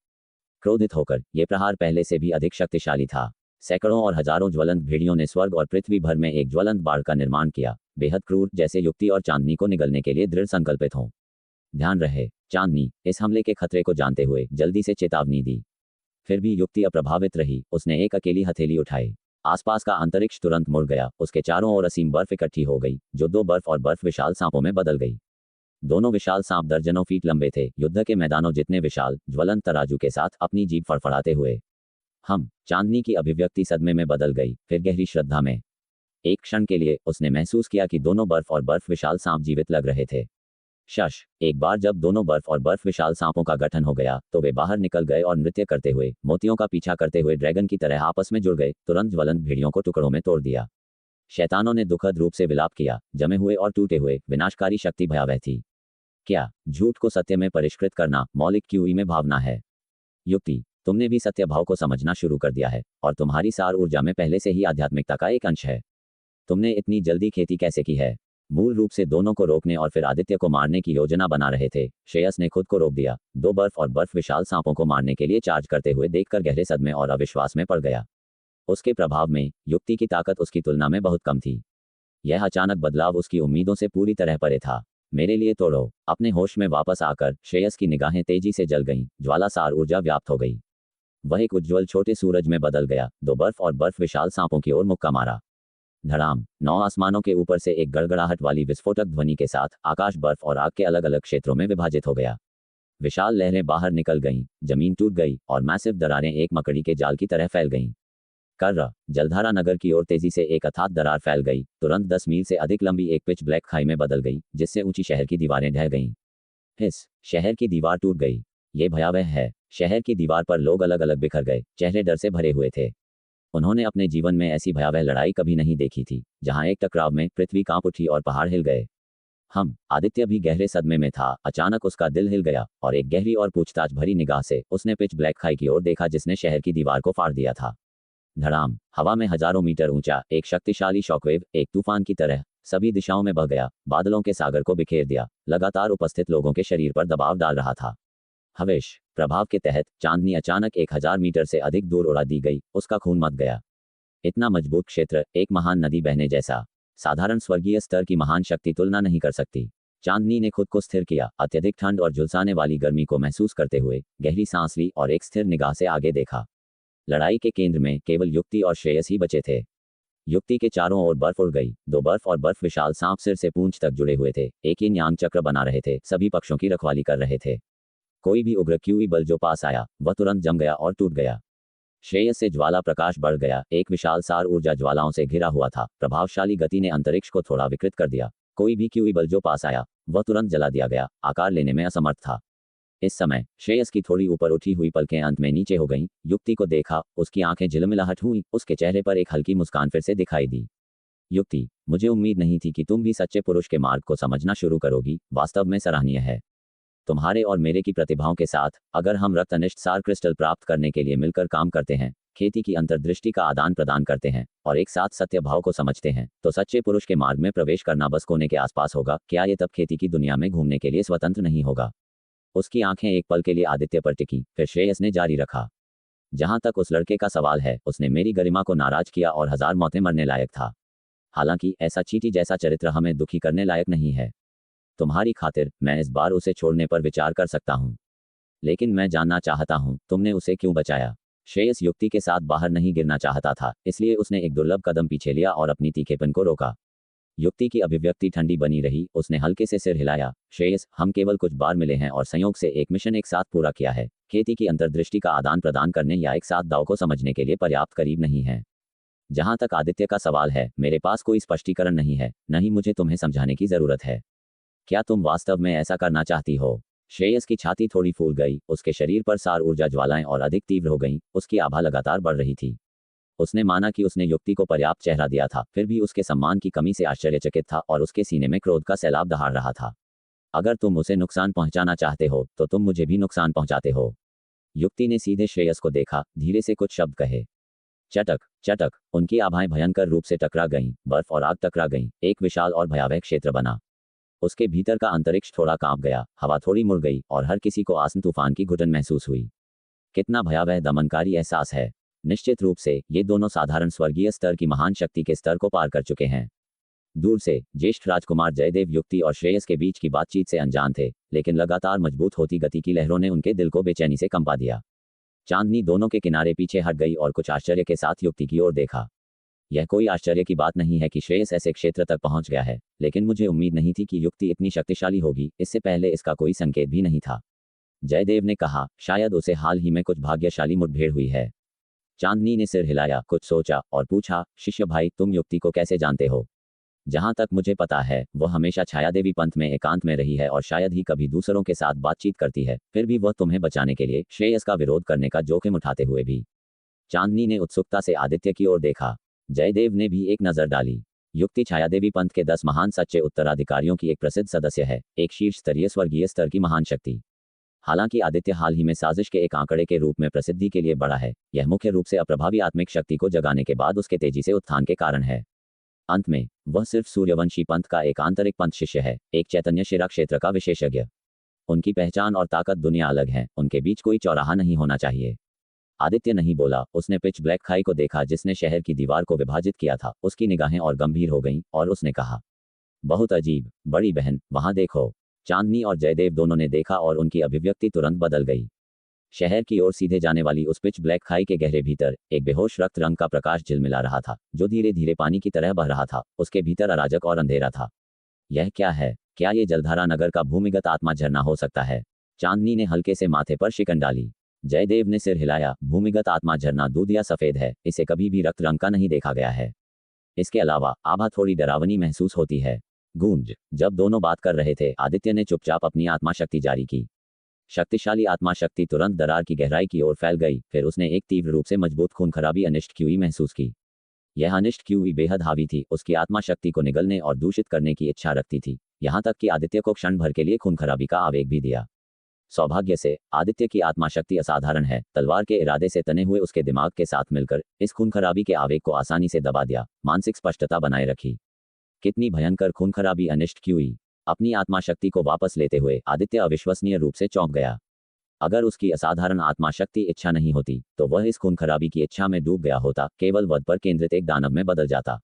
क्रोधित होकर ये प्रहार पहले से भी अधिक शक्तिशाली था। सैकड़ों और हजारों ज्वलंत भेड़ियों ने स्वर्ग और पृथ्वी भर में एक ज्वलंत बाढ़ का निर्माण किया, बेहद क्रूर, जैसे युक्ति और चांदनी को निगलने के लिए दृढ़ संकल्पित हों। ध्यान रहे, चांदनी इस हमले के खतरे को जानते हुए जल्दी से चेतावनी दी। फिर भी युक्ति अप्रभावित रही। उसने एक अकेली हथेली उठाई। आसपास का अंतरिक्ष तुरंत मुड़ गया। उसके चारों ओर असीम बर्फ इकट्ठी हो गई, जो 2 बर्फ और बर्फ विशाल सांपों में बदल गई। दोनों विशाल सांप दर्जनों फीट लंबे थे, युद्ध के मैदानों जितने विशाल, ज्वलंत तराजू के साथ अपनी जीभ फड़फड़ाते हुए। चांदनी की अभिव्यक्ति सदमे में बदल गई, फिर गहरी श्रद्धा में। एक क्षण के लिए उसने महसूस किया कि दोनों बर्फ और बर्फ विशाल सांप जीवित लग रहे थे। एक बार जब दोनों बर्फ और बर्फ विशाल सांपों का गठन हो गया, तो वे बाहर निकल गए और नृत्य करते हुए, मोतियों का पीछा करते हुए ड्रैगन की तरह आपस में जुड़ गए, तुरंत ज्वलंत भेड़ियों को टुकड़ों में तोड़ दिया। शैतानों ने दुखद रूप से विलाप किया। जमे हुए और टूटे हुए, विनाशकारी शक्ति भयावह थी। क्या झूठ को सत्य में परिष्कृत करना मौलिक क्यूई में भावना है? युक्ति, तुमने भी सत्य भाव को समझना शुरू कर दिया है, और तुम्हारी सार ऊर्जा में पहले से ही आध्यात्मिकता का एक अंश है। तुमने इतनी जल्दी खेती कैसे की है? मूल रूप से दोनों को रोकने और फिर आदित्य को मारने की योजना बना रहे थे। श्रेयस ने खुद को रोक दिया। 2 बर्फ और बर्फ विशाल सांपों को मारने के लिए चार्ज करते हुए देखकर गहरे सदमे और अविश्वास में पड़ गया। उसके प्रभाव में युक्ति की ताकत उसकी तुलना में बहुत कम थी। यह अचानक बदलाव उसकी उम्मीदों से पूरी तरह परे था। मेरे लिए तोड़ो। अपने होश में वापस आकर श्रेयस की निगाहें तेजी से जल गईं, ज्वालासार ऊर्जा व्याप्त हो गई। वह एक उज्ज्वल छोटे सूरज में बदल गया। 2 बर्फ और बर्फ विशाल सांपों की ओर मुक्का मारा। धड़ाम। 9 आसमानों के ऊपर से एक गड़गड़ाहट वाली विस्फोटक ध्वनि के साथ आकाश बर्फ और आग के अलग अलग क्षेत्रों में विभाजित हो गया। विशाल लहरें बाहर निकल गईं, जमीन टूट गई और मैसिव दरारें एक मकड़ी के जाल की तरह फैल गईं। कर जलधारा नगर की ओर तेजी से एक अथाह दरार फैल गई, तुरंत 10 मील से अधिक लंबी एक पिच ब्लैक खाई में बदल गई, जिससे ऊंची शहर की दीवारें ढह गईं। हिस, शहर की दीवार टूट गई। ये भयावह है। शहर की दीवार पर लोग अलग अलग बिखर गए, चेहरे डर से भरे हुए थे। उन्होंने अपने जीवन में ऐसी भयावह लड़ाई कभी नहीं देखी थी, जहां एक टकराव में पृथ्वी कांप उठी और पहाड़ हिल गए। आदित्य भी गहरे सदमे में था। अचानक उसका दिल हिल गया और एक गहरी और पूछताछ भरी निगाह से उसने पिच ब्लैक खाई की ओर देखा, जिसने शहर की दीवार को फाड़ दिया था। धड़ाम, हवा में हजारों मीटर ऊंचा एक शक्तिशाली शॉकवेव एक तूफान की तरह सभी दिशाओं में बह गया, बादलों के सागर को बिखेर दिया, लगातार उपस्थित लोगों के शरीर पर दबाव डाल रहा था। हवेश प्रभाव के तहत चांदनी अचानक 1000 मीटर से अधिक दूर उड़ा दी गई, उसका खून मच गया। इतना मजबूत क्षेत्र, एक महान नदी बहने जैसा, साधारण स्वर्गीय स्तर की महान शक्ति तुलना नहीं कर सकती। चांदनी ने खुद को स्थिर किया, अत्यधिक ठंड और झुलसाने वाली गर्मी को महसूस करते हुए गहरी सांस ली और एक स्थिर निगाह से आगे देखा। लड़ाई के केंद्र में केवल युक्ति और श्रेयस ही बचे थे। युक्ति के चारों ओर बर्फ उड़ गई, दो बर्फ और बर्फ विशाल सांप सिर से पूंछ तक जुड़े हुए थे, एक ही न्यांग चक्र बना रहे थे, सभी पक्षों की रखवाली कर रहे थे। कोई भी उग्र क्यूई बल जो पास आया वह तुरंत जम गया और टूट गया। श्रेयस से ज्वाला प्रकाश बढ़ गया, एक विशाल सार ऊर्जा ज्वालाओं से घिरा हुआ था, प्रभावशाली गति ने अंतरिक्ष को थोड़ा विकृत कर दिया। कोई भी क्यूई बल जो पास आया वह तुरंत जला दिया गया, आकार लेने में असमर्थ था। इस समय श्रेयस की थोड़ी ऊपर उठी हुई पलकें अंत में नीचे हो गईं। युक्ति को देखा, उसकी आंखें झिलमिलाहट हुई, उसके चेहरे पर एक हल्की मुस्कान फिर से दिखाई दी। युक्ति, मुझे उम्मीद नहीं थी कि तुम भी सच्चे पुरुष के मार्ग को समझना शुरू करोगी, वास्तव में सराहनीय है। तुम्हारे और मेरे की प्रतिभाओं के साथ अगर हम रक्तनिष्ठ सार क्रिस्टल प्राप्त करने के लिए मिलकर काम करते हैं, खेती की अंतर्दृष्टि का आदान प्रदान करते हैं और एक साथ सत्य भाव को समझते हैं, तो सच्चे पुरुष के मार्ग में प्रवेश करना बस कोने के आसपास होगा। क्या ये तब खेती की दुनिया में घूमने के लिए स्वतंत्र नहीं होगा? उसकी आंखें एक पल के लिए आदित्य पर टिकी, फिर श्रेयस ने जारी रखा। जहां तक उस लड़के का सवाल है, उसने मेरी गरिमा को नाराज किया और 1000 मौतें मरने लायक था। हालांकि ऐसा चींटी जैसा चरित्र हमें दुखी करने लायक नहीं है। तुम्हारी खातिर मैं इस बार उसे छोड़ने पर विचार कर सकता हूँ, लेकिन मैं जानना चाहता हूँ तुमने उसे क्यों बचाया। श्रेयस युक्ति के साथ बाहर नहीं गिरना चाहता था, इसलिए उसने एक दुर्लभ कदम पीछे लिया और अपनी तीखेपन को रोका। युक्ति की अभिव्यक्ति ठंडी बनी रही, उसने हल्के से सिर हिलाया। श्रेयस, हम केवल कुछ बार मिले हैं और संयोग से एक मिशन एक साथ पूरा किया है। खेती की अंतर्दृष्टि का आदान प्रदान करने या एक साथ दाव को समझने के लिए पर्याप्त करीब नहीं है। जहां तक आदित्य का सवाल है, मेरे पास कोई स्पष्टीकरण नहीं है, नहीं मुझे तुम्हें समझाने की जरूरत है। क्या तुम वास्तव में ऐसा करना चाहती हो? श्रेयस की छाती थोड़ी फूल गई, उसके शरीर पर सार ऊर्जा ज्वालाएं और अधिक तीव्र हो गईं, उसकी आभा लगातार बढ़ रही थी। उसने माना कि उसने युक्ति को पर्याप्त चेहरा दिया था, फिर भी उसके सम्मान की कमी से आश्चर्यचकित था और उसके सीने में क्रोध का सैलाब दहाड़ रहा था। अगर तुम उसे नुकसान पहुंचाना चाहते हो तो तुम मुझे भी नुकसान पहुंचाते हो। युक्ति ने सीधे श्रेयस को देखा, धीरे से कुछ शब्द कहे। चटक चटक, उनकी आभाएं भयंकर रूप से टकरा गईं, बर्फ और आग टकरा गईं, एक विशाल और भयावह क्षेत्र बना। उसके भीतर का अंतरिक्ष थोड़ा कांप गया, हवा थोड़ी मुड़ गई और हर किसी को आसन तूफान की घुटन महसूस हुई। कितना भयावह दमनकारी एहसास है। निश्चित रूप से ये दोनों साधारण स्वर्गीय स्तर की महान शक्ति के स्तर को पार कर चुके हैं। दूर से ज्येष्ठ राजकुमार जयदेव युक्ति और श्रेयस के बीच की बातचीत से अनजान थे, लेकिन लगातार मजबूत होती गति की लहरों ने उनके दिल को बेचैनी से कंपा दिया। चांदनी दोनों के किनारे पीछे हट गई और कुछ आश्चर्य के साथ युक्ति की ओर देखा। यह कोई आश्चर्य की बात नहीं है कि श्रेयस ऐसे क्षेत्र तक पहुंच गया है, लेकिन मुझे उम्मीद नहीं थी कि युक्ति इतनी शक्तिशाली होगी, इससे पहले इसका कोई संकेत भी नहीं था। जयदेव ने कहा, शायद उसे हाल ही में कुछ भाग्यशाली मुठभेड़ हुई है। चांदनी ने सिर हिलाया, कुछ सोचा और पूछा, शिष्य भाई, तुम युक्ति को कैसे जानते हो? जहां तक मुझे पता है वह हमेशा छायादेवी पंथ में एकांत में रही है और शायद ही कभी दूसरों के साथ बातचीत करती है, फिर भी वह तुम्हें बचाने के लिए श्रेयस का विरोध करने का जोखिम उठाते हुए भी। चांदनी ने उत्सुकता से आदित्य की ओर देखा। जयदेव ने भी एक नजर डाली। युक्ति छायादेवी पंथ के 10 महान सच्चे उत्तराधिकारियों की एक प्रसिद्ध सदस्य है, एक शीर्ष स्तरीय स्वर्गीय स्तर की महान शक्ति। हालांकि आदित्य हाल ही में साजिश के एक आंकड़े के रूप में प्रसिद्धि के लिए बढ़ा है, यह मुख्य रूप से अप्रभावी आत्मिक शक्ति को जगाने के बाद उसके तेजी से उत्थान के कारण है। अंत में वह सिर्फ सूर्यवंशी पंथ का एक आंतरिक पंथ शिष्य है, एक चैतन्य शिरा क्षेत्र का विशेषज्ञ। उनकी पहचान और ताकत दुनिया अलग है, उनके बीच कोई चौराहा नहीं होना चाहिए। आदित्य नहीं बोला, उसने पिच ब्लैक खाई को देखा जिसने शहर की दीवार को विभाजित किया था। उसकी निगाहें और गंभीर हो गईं और उसने कहा, बहुत अजीब, बड़ी बहन, वहां देखो। चांदनी और जयदेव दोनों ने देखा और उनकी अभिव्यक्ति तुरंत बदल गई। शहर की ओर सीधे जाने वाली उस पिच ब्लैक खाई के गहरे भीतर एक बेहोश रक्त रंग का प्रकाश झिलमिला रहा था, जो धीरे धीरे पानी की तरह बह रहा था। उसके भीतर अराजक और अंधेरा था। यह क्या है? क्या ये जलधारा नगर का भूमिगत आत्मा झरना हो सकता है? चांदनी ने हल्के से माथे पर शिकन डाली। जयदेव ने सिर हिलाया। भूमिगत आत्मा झरना दूध या सफेद है, इसे कभी भी रक्त रंग का नहीं देखा गया है। इसके अलावा आभा थोड़ी डरावनी महसूस होती है। गूंज। जब दोनों बात कर रहे थे, आदित्य ने चुपचाप अपनी आत्मा शक्ति जारी की। शक्तिशाली आत्मा शक्ति तुरंत दरार की गहराई की ओर फैल गई। फिर उसने एक तीव्र रूप से मजबूत खून खराबी अनिष्ट क्यूई महसूस की। यह अनिष्ट क्यूई बेहद हावी थी, उसकी आत्मा शक्ति को निगलने और दूषित करने की इच्छा रखती थी, यहाँ तक कि आदित्य को क्षण भर के लिए खून खराबी का आवेग भी दिया। सौभाग्य से आदित्य की आत्मा शक्ति असाधारण है। तलवार के इरादे से तने हुए उसके दिमाग के साथ मिलकर इस खून खराबी के आवेग को आसानी से दबा दिया, मानसिक स्पष्टता बनाए रखी। कितनी भयंकर खून खराबी अनिष्ट क्यूई। अपनी आत्मा शक्ति को वापस लेते हुए आदित्य अविश्वसनीय रूप से चौंक गया। अगर उसकी असाधारण आत्मा शक्ति इच्छा नहीं होती तो वह इस खून खराबी की इच्छा में डूब गया होता, केवल वध पर केंद्रित एक दानव में बदल जाता।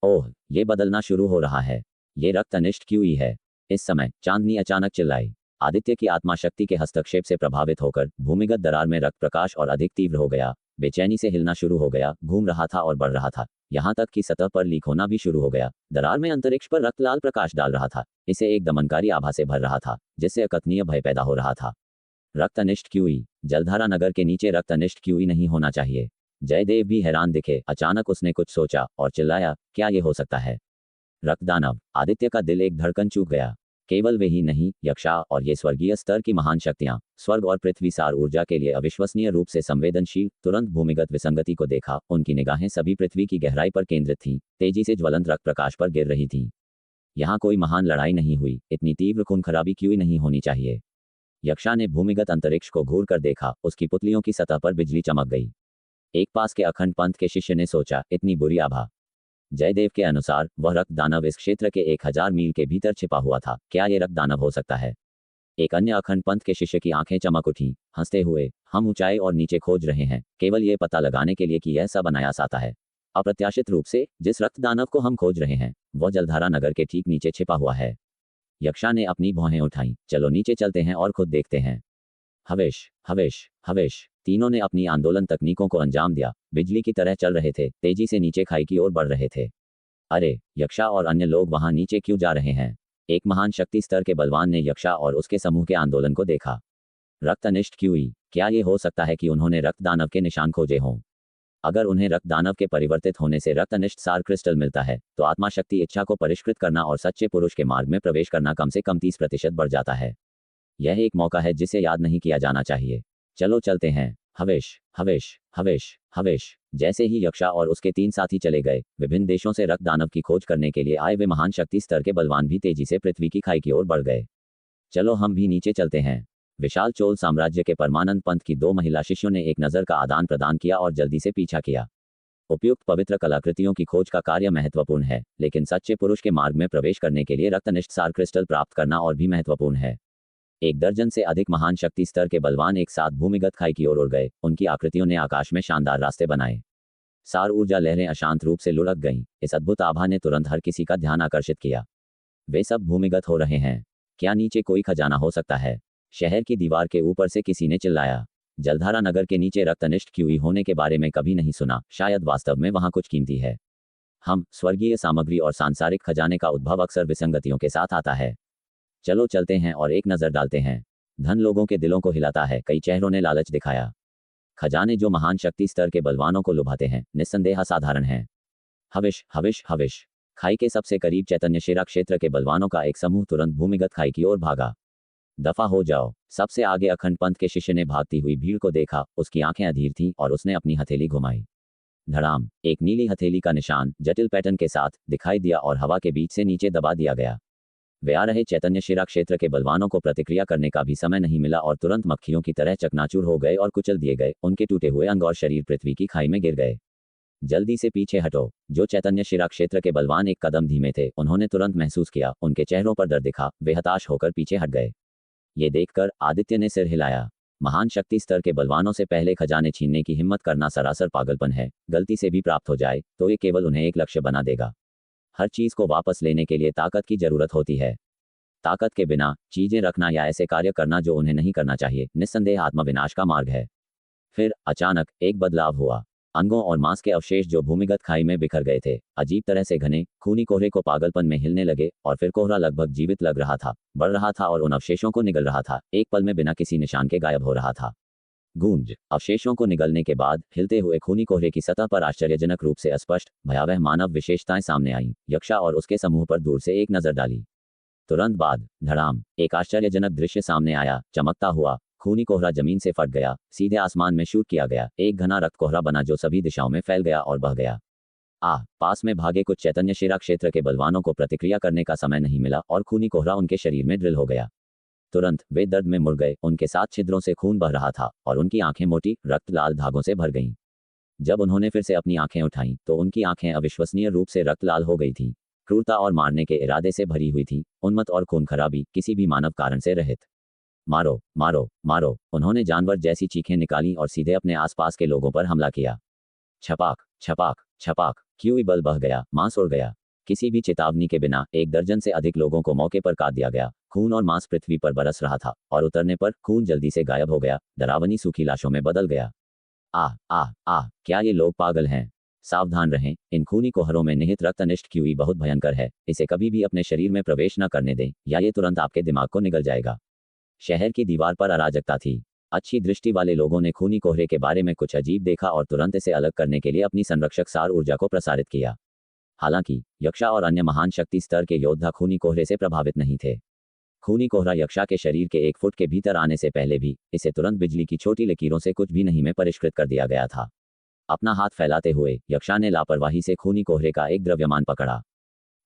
ओह, ये बदलना शुरू हो रहा है। ये रक्त अनिष्ट क्यूई है। इस समय चांदनी अचानक चिल्लाई। आदित्य की आत्मा शक्ति के हस्तक्षेप से प्रभावित होकर भूमिगत दरार में रक्त प्रकाश और अधिक तीव्र हो गया। बेचैनी से हिलना शुरू हो गया, घूम रहा था और बढ़ रहा था, यहाँ तक कि सतह पर लीक होना भी शुरू हो गया। दरार में अंतरिक्ष पर रक्त लाल प्रकाश डाल रहा था, इसे एक दमनकारी आभा से भर रहा था, जिससे अकथनीय भय पैदा हो रहा था। रक्त अनिष्ट क्यूई। जलधारा नगर के नीचे रक्त अनिष्ट क्यूई नहीं होना चाहिए। जयदेव भी हैरान दिखे। अचानक उसने कुछ सोचा और चिल्लाया, क्या ये हो सकता है? रक्तदानव। आदित्य का दिल एक धड़कन चूक गया। केवल वे ही नहीं, यक्षा और ये स्वर्गीय स्तर की महान शक्तियां, स्वर्ग और पृथ्वी सार ऊर्जा के लिए अविश्वसनीय रूप से संवेदनशील। तुरंत भूमिगत विसंगति को देखा। उनकी निगाहें सभी पृथ्वी की गहराई पर केंद्रित थीं, तेजी से ज्वलंत रक्त प्रकाश पर गिर रही थीं। यहाँ कोई महान लड़ाई नहीं हुई, इतनी तीव्र खून खराबी क्यों नहीं होनी चाहिए। यक्षा ने भूमिगत अंतरिक्ष को घूर कर देखा। उसकी पुतलियों की सतह पर बिजली चमक गई। एक पास के अखंड पंथ के शिष्य ने सोचा, इतनी बुरी आभा। जयदेव के अनुसार वह रक्त दानव इस क्षेत्र के 1000 मील के भीतर छिपा हुआ था। क्या ये रक्त दानव हो सकता है? एक अन्य अखंड पंथ के शिष्य की आंखें चमक उठी, हंसते हुए। हम ऊंचाई और नीचे खोज रहे हैं, केवल ये पता लगाने के लिए कि यह सब अनायास आता है। अप्रत्याशित रूप से जिस रक्त दानव को हम खोज रहे हैं वह जलधारा नगर के ठीक नीचे छिपा हुआ है। यक्षा ने अपनी भौहें उठाईं। चलो नीचे चलते हैं और खुद देखते हैं। हवेश, हवेश, हवेश। तीनों ने अपनी आंदोलन तकनीकों को अंजाम दिया। बिजली की तरह चल रहे थे, तेजी से नीचे खाई की ओर बढ़ रहे थे। अरे, यक्षा और अन्य लोग वहां नीचे क्यों जा रहे हैं? एक महान शक्ति स्तर के बलवान ने यक्षा और उसके समूह के आंदोलन को देखा। रक्त अनिष्ट क्यूई। क्या ये हो सकता है कि उन्होंने रक्त दानव के निशान खोजे हों? अगर उन्हें रक्त दानव के परिवर्तित होने से रक्त अनिष्ट सार क्रिस्टल मिलता है तो आत्मा शक्ति इच्छा को परिष्कृत करना और सच्चे पुरुष के मार्ग में प्रवेश करना कम से कम 30% बढ़ जाता है। यह एक मौका है जिसे याद नहीं किया जाना चाहिए। चलो चलते हैं। हवेश, हवेश, हवेश, हवेश। जैसे ही यक्षा और उसके 3 साथी चले गए, विभिन्न देशों से रक्त दानव की खोज करने के लिए आए वे महान शक्ति स्तर के बलवान भी तेजी से पृथ्वी की खाई की ओर बढ़ गए। चलो हम भी नीचे चलते हैं। विशाल चोल साम्राज्य के परमानंद पंथ की 2 महिला शिष्यों ने एक नज़र का आदान प्रदान किया और जल्दी से पीछा किया। उपयुक्त पवित्र कलाकृतियों की खोज का कार्य महत्वपूर्ण है, लेकिन सच्चे पुरुष के मार्ग में प्रवेश करने के लिए रक्तनिष्ठ सार क्रिस्टल प्राप्त करना और भी महत्वपूर्ण है। 1 दर्जन से अधिक महान शक्ति स्तर के बलवान एक साथ भूमिगत खाई की ओर उड़ गए। उनकी आकृतियों ने आकाश में शानदार रास्ते बनाए। सार ऊर्जा लहरें अशांत रूप से लुढ़क गईं। इस अद्भुत आभा ने तुरंत हर किसी का ध्यान आकर्षित किया। वे सब भूमिगत हो रहे हैं। क्या नीचे कोई खजाना हो सकता है? शहर की दीवार के ऊपर से किसी ने चिल्लाया। जलधारा नगर के नीचे रक्तनिष्ठ क्यूई होने के बारे में कभी नहीं सुना। शायद वास्तव में वहां कुछ कीमती है। हम स्वर्गीय सामग्री और सांसारिक खजाने का उद्भव अक्सर विसंगतियों के साथ आता है। चलो चलते हैं और एक नज़र डालते हैं। धन लोगों के दिलों को हिलाता है। कई चेहरों ने लालच दिखाया। खजाने जो महान शक्ति स्तर के बलवानों को लुभाते हैं, निस्संदेह असाधारण हैं। हविश, हविश, हविश। खाई के सबसे करीब चैतन्य शिरा क्षेत्र के बलवानों का एक समूह तुरंत भूमिगत खाई की ओर भागा। दफा हो जाओ। सबसे आगे अखंड पंथ के शिष्य ने भागती हुई भीड़ को देखा। उसकी आंखें अधीर थीं और उसने अपनी हथेली घुमाई। धड़ाम। एक नीली हथेली का निशान जटिल पैटर्न के साथ दिखाई दिया और हवा के बीच से नीचे दबा दिया गया। वे आ रहे चैतन्य शिरा क्षेत्र के बलवानों को प्रतिक्रिया करने का भी समय नहीं मिला और तुरंत मक्खियों की तरह चकनाचूर हो गए और कुचल दिए गए। उनके टूटे हुए अंग और शरीर पृथ्वी की खाई में गिर गए। जल्दी से पीछे हटो। जो चैतन्य शिरा क्षेत्र के बलवान एक कदम धीमे थे, उन्होंने तुरंत महसूस किया। उनके चेहरों पर डर दिखा। वे हताश होकर पीछे हट गए। ये देखकर आदित्य ने सिर हिलाया। महान शक्ति स्तर के बलवानों से पहले खजाने छीनने की हिम्मत करना सरासर पागलपन है। गलती से भी प्राप्त हो जाए तो ये केवल उन्हें एक लक्ष्य बना देगा। हर चीज को वापस लेने के लिए ताकत की जरूरत होती है। ताकत के बिना चीजें रखना या ऐसे कार्य करना जो उन्हें नहीं करना चाहिए, निस्संदेह आत्मविनाश का मार्ग है। फिर अचानक एक बदलाव हुआ। अंगों और मांस के अवशेष जो भूमिगत खाई में बिखर गए थे, अजीब तरह से घने खूनी कोहरे को पागलपन में हिलने लगे और फिर कोहरा लगभग जीवित लग रहा था, बढ़ रहा था और उन अवशेषों को निगल रहा था। एक पल में बिना किसी निशान के गायब हो रहा था। गूंज। अवशेषों को निगलने के बाद हिलते हुए खूनी कोहरे की सतह पर आश्चर्यजनक रूप से अस्पष्ट भयावह मानव विशेषताएं सामने आईं। यक्षा और उसके समूह पर दूर से एक नजर डाली। तुरंत बाद धड़ाम एक आश्चर्यजनक दृश्य सामने आया। चमकता हुआ खूनी कोहरा जमीन से फट गया, सीधे आसमान में शूट किया गया। एक घना रक्त कोहरा बना जो सभी दिशाओं में फैल गया और बह गया। पास में भागे कुछ चैतन्य शिरा क्षेत्र के बलवानों को प्रतिक्रिया करने का समय नहीं मिला और खूनी कोहरा उनके शरीर में ड्रिल हो गया। तुरंत वे दर्द में मुड़ गए। उनके साथ छिद्रों से खून बह रहा था और उनकी आंखें मोटी रक्त लाल धागों से भर गईं। जब उन्होंने फिर से अपनी आंखें उठाईं तो उनकी आंखें अविश्वसनीय रूप से रक्त लाल हो गई थीं। क्रूरता और मारने के इरादे से भरी हुई थी, उन्मत्त और खून खराबी, किसी भी मानव कारण से रहित। मारो मारो मारो, उन्होंने जानवर जैसी चीखें निकाली और सीधे अपने आसपास के लोगों पर हमला किया। छपाक छपाक छपाक, क्यूई बल बह गया, मांस उड़ गया। किसी भी चेतावनी के बिना 1 दर्जन से अधिक लोगों को मौके पर काट दिया गया। खून और मांस पृथ्वी पर बरस रहा था और उतरने पर खून जल्दी से गायब हो गया, डरावनी सूखी लाशों में बदल गया। क्या ये लोग पागल हैं? सावधान रहें, इन खूनी कोहरों में निहित रक्तनिष्ठ क्यूई बहुत भयंकर है। इसे कभी भी अपने शरीर में प्रवेश न करने दें या ये तुरंत आपके दिमाग को निगल जाएगा। शहर की दीवार पर अराजकता थी। अच्छी दृष्टि वाले लोगों ने खूनी कोहरे के बारे में कुछ अजीब देखा और तुरंत इसे अलग करने के लिए अपनी संरक्षक सार ऊर्जा को प्रसारित किया। हालांकि यक्षा और अन्य महान शक्ति स्तर के योद्धा खूनी कोहरे से प्रभावित नहीं थे। खूनी कोहरा यक्षा के शरीर के 1 फुट के भीतर आने से पहले भी इसे तुरंत बिजली की छोटी लकीरों से कुछ भी नहीं में परिष्कृत कर दिया गया था। अपना हाथ फैलाते हुए यक्षा ने लापरवाही से खूनी कोहरे का एक द्रव्यमान पकड़ा।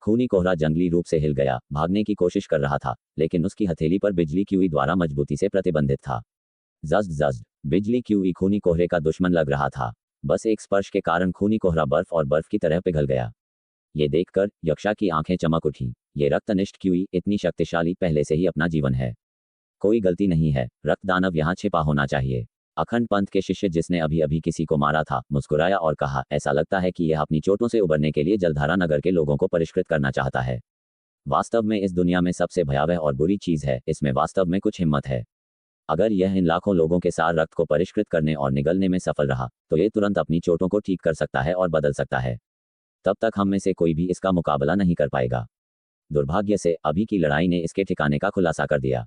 खूनी कोहरा जंगली रूप से हिल गया, भागने की कोशिश कर रहा था, लेकिन उसकी हथेली पर बिजली क्यूई द्वारा मजबूती से प्रतिबंधित था। जज्ड जज्ड, बिजली क्यूई खूनी कोहरे का दुश्मन लग रहा था। बस एक स्पर्श के कारण खूनी कोहरा बर्फ और बर्फ की तरह पिघल गया। ये देखकर यक्षा की आंखें चमक उठी। ये रक्तनिष्ठ क्यूई इतनी शक्तिशाली पहले से ही अपना जीवन है। कोई गलती नहीं है, रक्त दानव यहाँ छिपा होना चाहिए। अखंड पंथ के शिष्य जिसने अभी अभी किसी को मारा था मुस्कुराया और कहा, ऐसा लगता है कि यह अपनी चोटों से उबरने के लिए जलधारा नगर के लोगों को परिष्कृत करना चाहता है। वास्तव में इस दुनिया में सबसे भयावह और बुरी चीज है, इसमें वास्तव में कुछ हिम्मत है। अगर यह इन लाखों लोगों के सार रक्त को परिष्कृत करने और निगलने में सफल रहा तो ये तुरंत अपनी चोटों को ठीक कर सकता है और बदल सकता है। तब तक हम में से कोई भी इसका मुकाबला नहीं कर पाएगा। दुर्भाग्य से अभी की लड़ाई ने इसके ठिकाने का खुलासा कर दिया।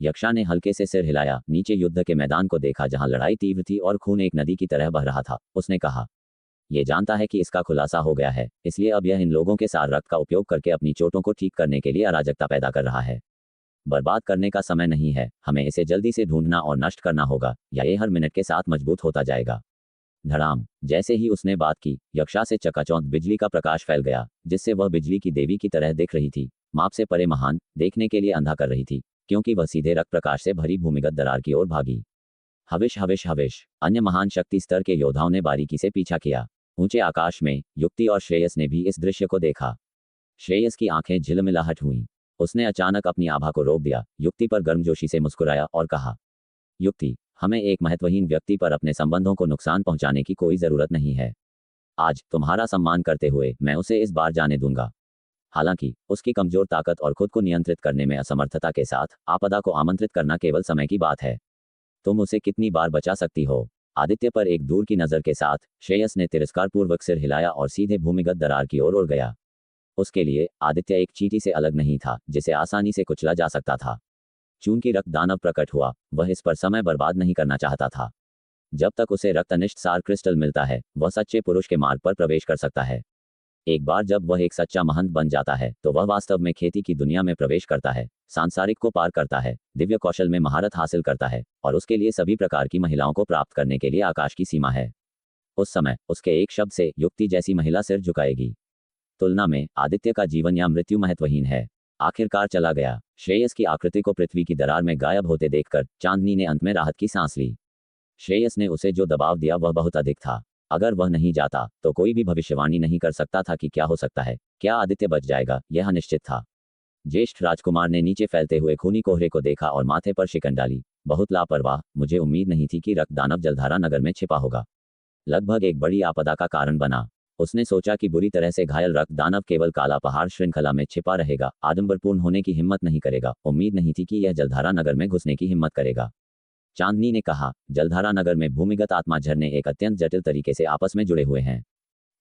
यक्षा ने हल्के से सिर हिलाया, नीचे युद्ध के मैदान को देखा जहां लड़ाई तीव्र थी और खून एक नदी की तरह बह रहा था। उसने कहा, यह जानता है कि इसका खुलासा हो गया है, इसलिए अब यह इन लोगों के सार रक्त का उपयोग करके अपनी चोटों को ठीक करने के लिए अराजकता पैदा कर रहा है। बर्बाद करने का समय नहीं है, हमें इसे जल्दी से ढूंढना और नष्ट करना होगा या ये हर मिनट के साथ मजबूत होता जाएगा। धड़ाम, जैसे ही उसने बात की, यक्षा से चकाचौंध बिजली का प्रकाश फैल गया, जिससे वह बिजली की देवी की तरह दिख रही थी, माप से परे महान, देखने के लिए अंधा कर रही थी, क्योंकि वह सीधे रक्त प्रकाश से भरी भूमिगत दरार की ओर भागी। हविश हविश हविश, अन्य महान शक्ति स्तर के योद्धाओं ने बारीकी से पीछा किया। ऊंचे आकाश में युक्ति और श्रेयस ने भी इस दृश्य को देखा। श्रेयस की आंखें झिलमिलाहट हुईं। उसने अचानक अपनी आभा को रोक दिया, युक्ति पर गर्मजोशी से मुस्कुराया और कहा, युक्ति, हमें एक महत्वहीन व्यक्ति पर अपने संबंधों को नुकसान पहुंचाने की कोई जरूरत नहीं है। आज तुम्हारा सम्मान करते हुए मैं उसे इस बार जाने दूंगा। हालांकि उसकी कमजोर ताकत और खुद को नियंत्रित करने में असमर्थता के साथ आपदा को आमंत्रित करना केवल समय की बात है। तुम उसे कितनी बार बचा सकती हो? आदित्य पर एक दूर की नजर के साथ श्रेयस ने तिरस्कारपूर्वक सिर हिलाया और सीधे भूमिगत दरार की ओर उड़ गया। उसके लिए आदित्य एक चींटी से अलग नहीं था जिसे आसानी से कुचला जा सकता था। चूंकि रक्त दानव प्रकट हुआ, वह इस पर समय बर्बाद नहीं करना चाहता था। जब तक उसे रक्तनिष्ठ सार क्रिस्टल मिलता है, वह सच्चे पुरुष के मार्ग पर प्रवेश कर सकता है। एक बार जब वह एक सच्चा महंत बन जाता है तो वह वास्तव में खेती की दुनिया में प्रवेश करता है, सांसारिक को पार करता है, दिव्य कौशल में महारत हासिल करता है और उसके लिए सभी प्रकार की महिलाओं को प्राप्त करने के लिए आकाश की सीमा है। उस समय उसके एक शब्द से युक्ति जैसी महिला सिर झुकाएगी। तुलना में आदित्य का जीवन या मृत्यु महत्वहीन है। आखिरकार चला गया। श्रेयस की आकृति को पृथ्वी की दरार में गायब होते देखकर चांदनी ने अंत में राहत की सांस ली। श्रेयस ने उसे जो दबाव दिया वह बहुत अधिक था। अगर वह नहीं जाता तो कोई भी भविष्यवाणी नहीं कर सकता था कि क्या हो सकता है। क्या आदित्य बच जाएगा, यह अनिश्चित था। ज्येष्ठ राजकुमार ने नीचे फैलते हुए खूनी कोहरे को देखा और माथे पर शिकन डाली। बहुत लापरवाह, मुझे उम्मीद नहीं थी कि रक्त दानव जलधारा नगर में छिपा होगा। लगभग एक बड़ी आपदा का कारण बना। उसने सोचा कि बुरी तरह से घायल रक्त दानव केवल काला पहाड़ श्रृंखला में छिपा रहेगा, आडंबरपूर्ण होने की हिम्मत नहीं करेगा। उम्मीद नहीं थी कि यह जलधारा नगर में घुसने की हिम्मत करेगा। चांदनी ने कहा, जलधारा नगर में भूमिगत आत्मा झरने एक अत्यंत जटिल तरीके से आपस में जुड़े हुए हैं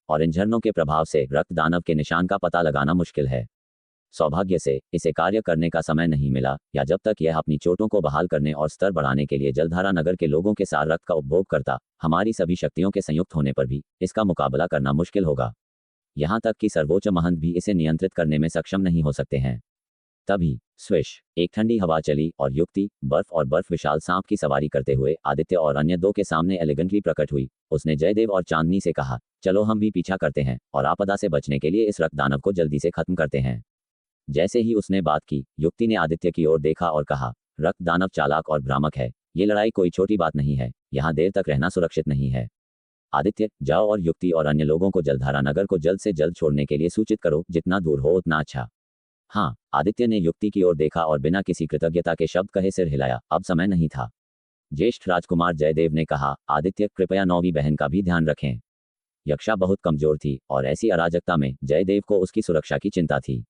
और इन झरनों के प्रभाव से रक्त दानव के निशान का पता लगाना मुश्किल है। सौभाग्य से इसे कार्य करने का समय नहीं मिला, या जब तक यह अपनी चोटों को बहाल करने और स्तर बढ़ाने के लिए जलधारा नगर के लोगों के सार रक्त का उपभोग करता, हमारी सभी शक्तियों के संयुक्त होने पर भी इसका मुकाबला करना मुश्किल होगा। यहाँ तक कि सर्वोच्च महंत भी इसे नियंत्रित करने में सक्षम नहीं हो सकते हैं। तभी स्विश, एक ठंडी हवा चली और युक्ति बर्फ विशाल सांप की सवारी करते हुए आदित्य और अन्य दो के सामने एलिगेंटली प्रकट हुई। उसने जयदेव और चांदनी से कहा, चलो हम भी पीछा करते हैं और आपदा से बचने के लिए इस रक्त दानव को जल्दी से खत्म करते हैं। जैसे ही उसने बात की, युक्ति ने आदित्य की ओर देखा और कहा, रक्त दानव चालाक और भ्रामक है, ये लड़ाई कोई छोटी बात नहीं है, यहाँ देर तक रहना सुरक्षित नहीं है। आदित्य, जाओ और युक्ति और अन्य लोगों को जलधारा नगर को जल्द से जल्द छोड़ने के लिए सूचित करो, जितना दूर हो उतना अच्छा। हाँ, आदित्य ने युक्ति की ओर देखा और बिना किसी कृतज्ञता के शब्द कहे सिर हिलाया। अब समय नहीं था। ज्येष्ठ राजकुमार जयदेव ने कहा, आदित्य कृपया नौवीं बहन का भी ध्यान रखें। यक्षा बहुत कमजोर थी और ऐसी अराजकता में जयदेव को उसकी सुरक्षा की चिंता थी।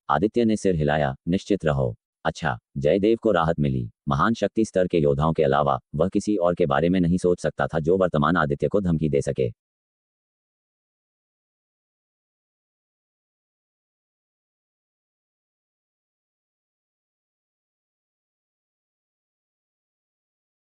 आदित्य ने सिर हिलाया, निश्चित रहो। अच्छा, जयदेव को राहत मिली। महान शक्ति स्तर के योद्धाओं के अलावा वह किसी और के बारे में नहीं सोच सकता था जो वर्तमान आदित्य को धमकी दे सके।